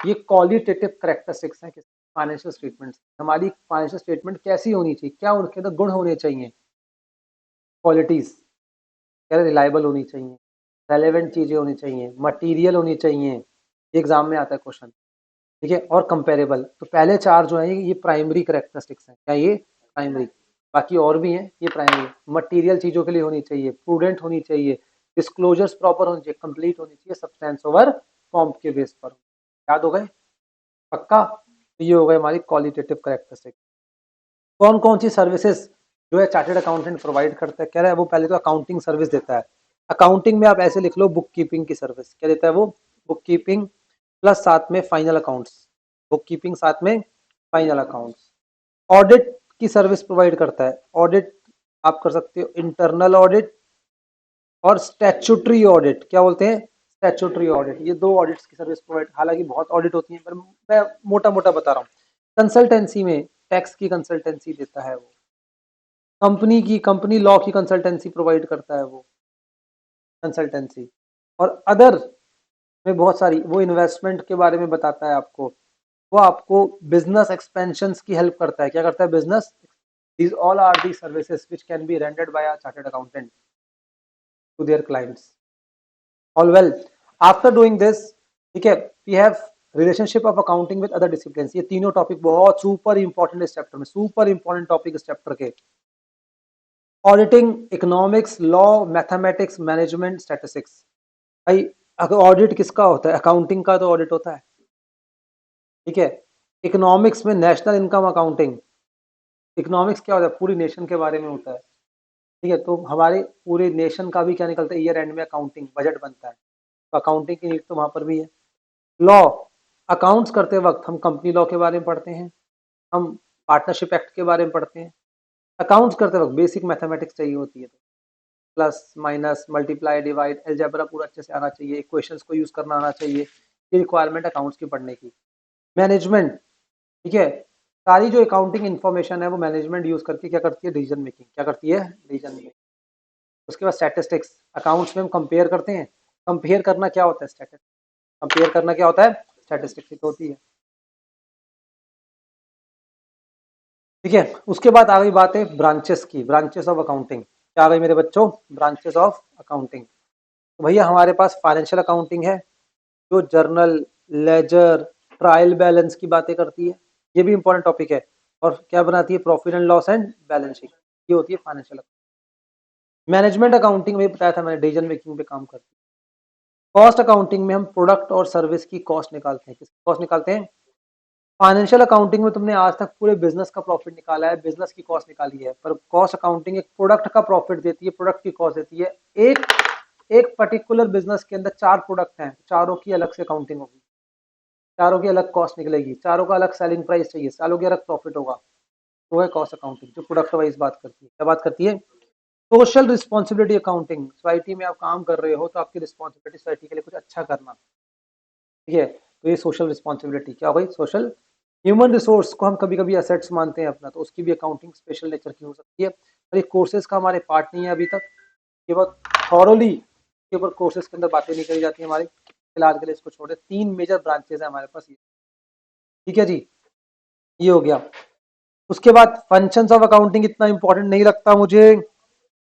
ये क्वालिटेटिव कैरेक्टरिस्टिक्स हैं फाइनेंशियल स्टेटमेंट्स। हमारी फाइनेंशियल स्टेटमेंट कैसी होनी चाहिए, क्या उनके अंदर गुण होने चाहिए, क्वालिटीज, क्या? रिलायबल होनी चाहिए, रेलेवेंट चीजें होनी चाहिए, मटीरियल होनी चाहिए, एग्जाम में आता है क्वेश्चन, ठीक है, और कंपेरेबल। तो पहले 4 जो है ये प्राइमरी कैरेक्टरिस्टिक्स हैं, क्या ये? प्राइमरी। बाकी और भी हैं, ये प्राइमरी। मटीरियल चीजों के लिए होनी चाहिए, प्रूडेंट होनी चाहिए, डिस्क्लोजर्स प्रॉपर होनी चाहिए, कंप्लीट होनी चाहिए, सब्सटेंस ओवर फॉर्म के बेस पर। याद हो गए? पक्का? तो ये हो गए हमारी क्वालिटेटिव कैरेक्टरिस्टिक। कौन कौन सी सर्विसेज जो है चार्टर्ड अकाउंटेंट प्रोवाइड करता है? कह रहा है वो पहले तो अकाउंटिंग सर्विस देता है। अकाउंटिंग में आप ऐसे लिख लो, बुक कीपिंग की सर्विस। क्या देता है वो? बुक कीपिंग प्लस साथ में फाइनल अकाउंट्स, बुक कीपिंग साथ में फाइनल अकाउंट्स। ऑडिट की सर्विस प्रोवाइड करता है, ऑडिट आप कर सकते हो इंटरनल ऑडिट और स्टैट्यूटरी ऑडिट। क्या बोलते हैं? Statutory audit. ये दो ऑडिट्स की सर्विस प्रोवाइड, हालांकि बहुत ऑडिट होती है पर मैं मोटा मोटा बता रहा हूँ। कंसल्टेंसी में टैक्स की कंसल्टेंसी देता है वो, कंपनी लॉ की कंसल्टेंसी प्रोवाइड करता है वो कंसल्टेंसी, और अदर में बहुत सारी, वो इन्वेस्टमेंट के बारे में बताता है आपको, वो आपको बिजनेस एक्सपेंशन की हेल्प करता है। क्या करता है? Business. These all are the services which can be rendered by a chartered accountant to their clients. All well, after doing this, ठीक है, we have relationship of accounting with other discipline. ये तीनों topic बहुत super important इस chapter में, super important topic इस chapter के। Auditing, economics, law, mathematics, management, statistics. भाई अगर ऑडिट किसका होता है? अकाउंटिंग का तो ऑडिट होता है, ठीक है। इकोनॉमिक्स में नेशनल इनकम अकाउंटिंग। इकोनॉमिक्स क्या होता है? पूरी नेशन के बारे में होता है, ठीक है। तो हमारे पूरे नेशन का भी क्या निकलता है? ईयर एंड में अकाउंटिंग बजट बनता है, तो अकाउंटिंग की नीड तो वहां पर भी है। लॉ, अकाउंट्स करते वक्त हम कंपनी लॉ के बारे में पढ़ते हैं, हम पार्टनरशिप एक्ट के बारे में पढ़ते हैं। अकाउंट्स करते वक्त बेसिक मैथमेटिक्स चाहिए होती है, तो plus minus multiply divide algebra पूरा अच्छे से आना चाहिए, इक्वेशंस को यूज करना आना चाहिए। ये रिक्वायरमेंट अकाउंट्स की पढ़ने की। मैनेजमेंट, ठीक है, सारी जो अकाउंटिंग इन्फॉर्मेशन है वो मैनेजमेंट यूज करके क्या करती है? Decision making. क्या करती है? Decision making. उसके बाद स्टैटिस्टिक्स, अकाउंट्स में हम कंपेयर करते हैं। कंपेयर करना क्या होता है? स्टैटिस्टिक्स। कंपेयर करना क्या होता है? स्टैटिस्टिक्स होती है, ठीक है। उसके बाद आ गई बात है ब्रांचेस की, ब्रांचेस ऑफ अकाउंटिंग। क्या आ गई मेरे बच्चों? Branches of accounting. तो भैया हमारे पास फाइनेंशियल अकाउंटिंग है, जो जर्नल, लेजर, ट्रायल बैलेंस की बातें करती है, ये भी इंपॉर्टेंट टॉपिक है। और क्या बनाती है? Profit and loss and balance sheet. ये होती है फाइनेंशियल। मैनेजमेंट अकाउंटिंग में बताया था मैंने, डिसीजन मेकिंग पे काम करती है। कॉस्ट अकाउंटिंग में हम प्रोडक्ट और सर्विस की कॉस्ट निकालते हैं। किसकी कॉस्ट निकालते हैं? फाइनेंशियल अकाउंटिंग में तुमने आज तक पूरे बिजनेस का प्रॉफिट निकाला है, बिजनेस की कॉस्ट निकाली है, पर कॉस्ट अकाउंटिंग एक प्रोडक्ट का प्रॉफिट देती है, प्रोडक्ट की कॉस्ट देती है। एक एक पर्टिकुलर बिजनेस के अंदर 4 प्रोडक्ट हैं, चारों की अलग से अकाउंटिंग होगी, चारों की अलग कॉस्ट निकलेगी, चारों का अलग सेलिंग प्राइस चाहिए, चारों की अलग प्रॉफिट होगा। तो है कॉस्ट अकाउंटिंग, जो प्रोडक्ट वाइज बात करती है। क्या बात करती है? सोशल रिस्पॉन्सिबिलिटी अकाउंटिंग, सोसाइटी में आप काम कर रहे हो तो आपकी रिस्पॉन्सिबिलिटी सोसाइटी के लिए कुछ अच्छा करना, ठीक है। तो ये सोशल रिस्पॉन्सिबिलिटी क्या हो गई? सोशल। ह्यूमन रिसोर्स को हम कभी कभी असेट्स मानते हैं अपना, तो उसकी भी अकाउंटिंग स्पेशल नेचर की हो सकती है, और ये कोर्सेज का हमारे पार्ट नहीं है अभी तक। ये बहुत थॉरोली के ऊपर कोर्सेज के अंदर बातें नहीं करी जाती है हमारी, फिलहाल के लिए इसको छोड़े। 3 मेजर ब्रांचेज है हमारे पास, ठीक है जी। ये हो गया। उसके बाद फंक्शंस ऑफ अकाउंटिंग इतना इंपॉर्टेंट नहीं लगता मुझे।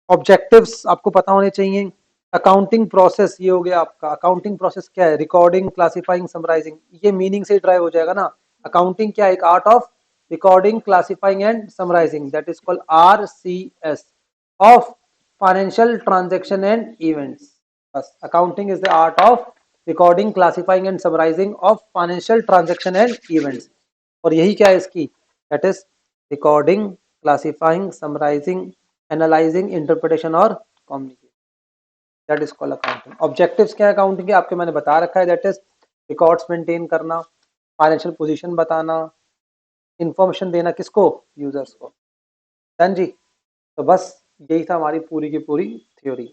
ऑब्जेक्टिव्स आपको पता होने चाहिए। अकाउंटिंग प्रोसेस, ये हो गया आपका। अकाउंटिंग प्रोसेस क्या है? Recording, classifying, summarising. ये मीनिंग से ड्राइव हो जाएगा ना। अकाउंटिंग क्या है? एक art of recording, classifying and summarising, that is called RCS of financial transaction and events. बस, accounting is the art of recording, classifying and summarising of financial transaction and events. और यही क्या है इसकी? That is recording, classifying, summarising, analysing, interpretation और communication, that is called accounting. Objectives क्या है accounting के? आपके मैंने बता रखा है, दैट इज रिकॉर्ड्स मेंटेन करना, फाइनेंशियल पोजीशन बताना, इंफॉर्मेशन देना किसको? यूजर्स को। डन जी। तो बस यही था हमारी पूरी की पूरी थ्योरी।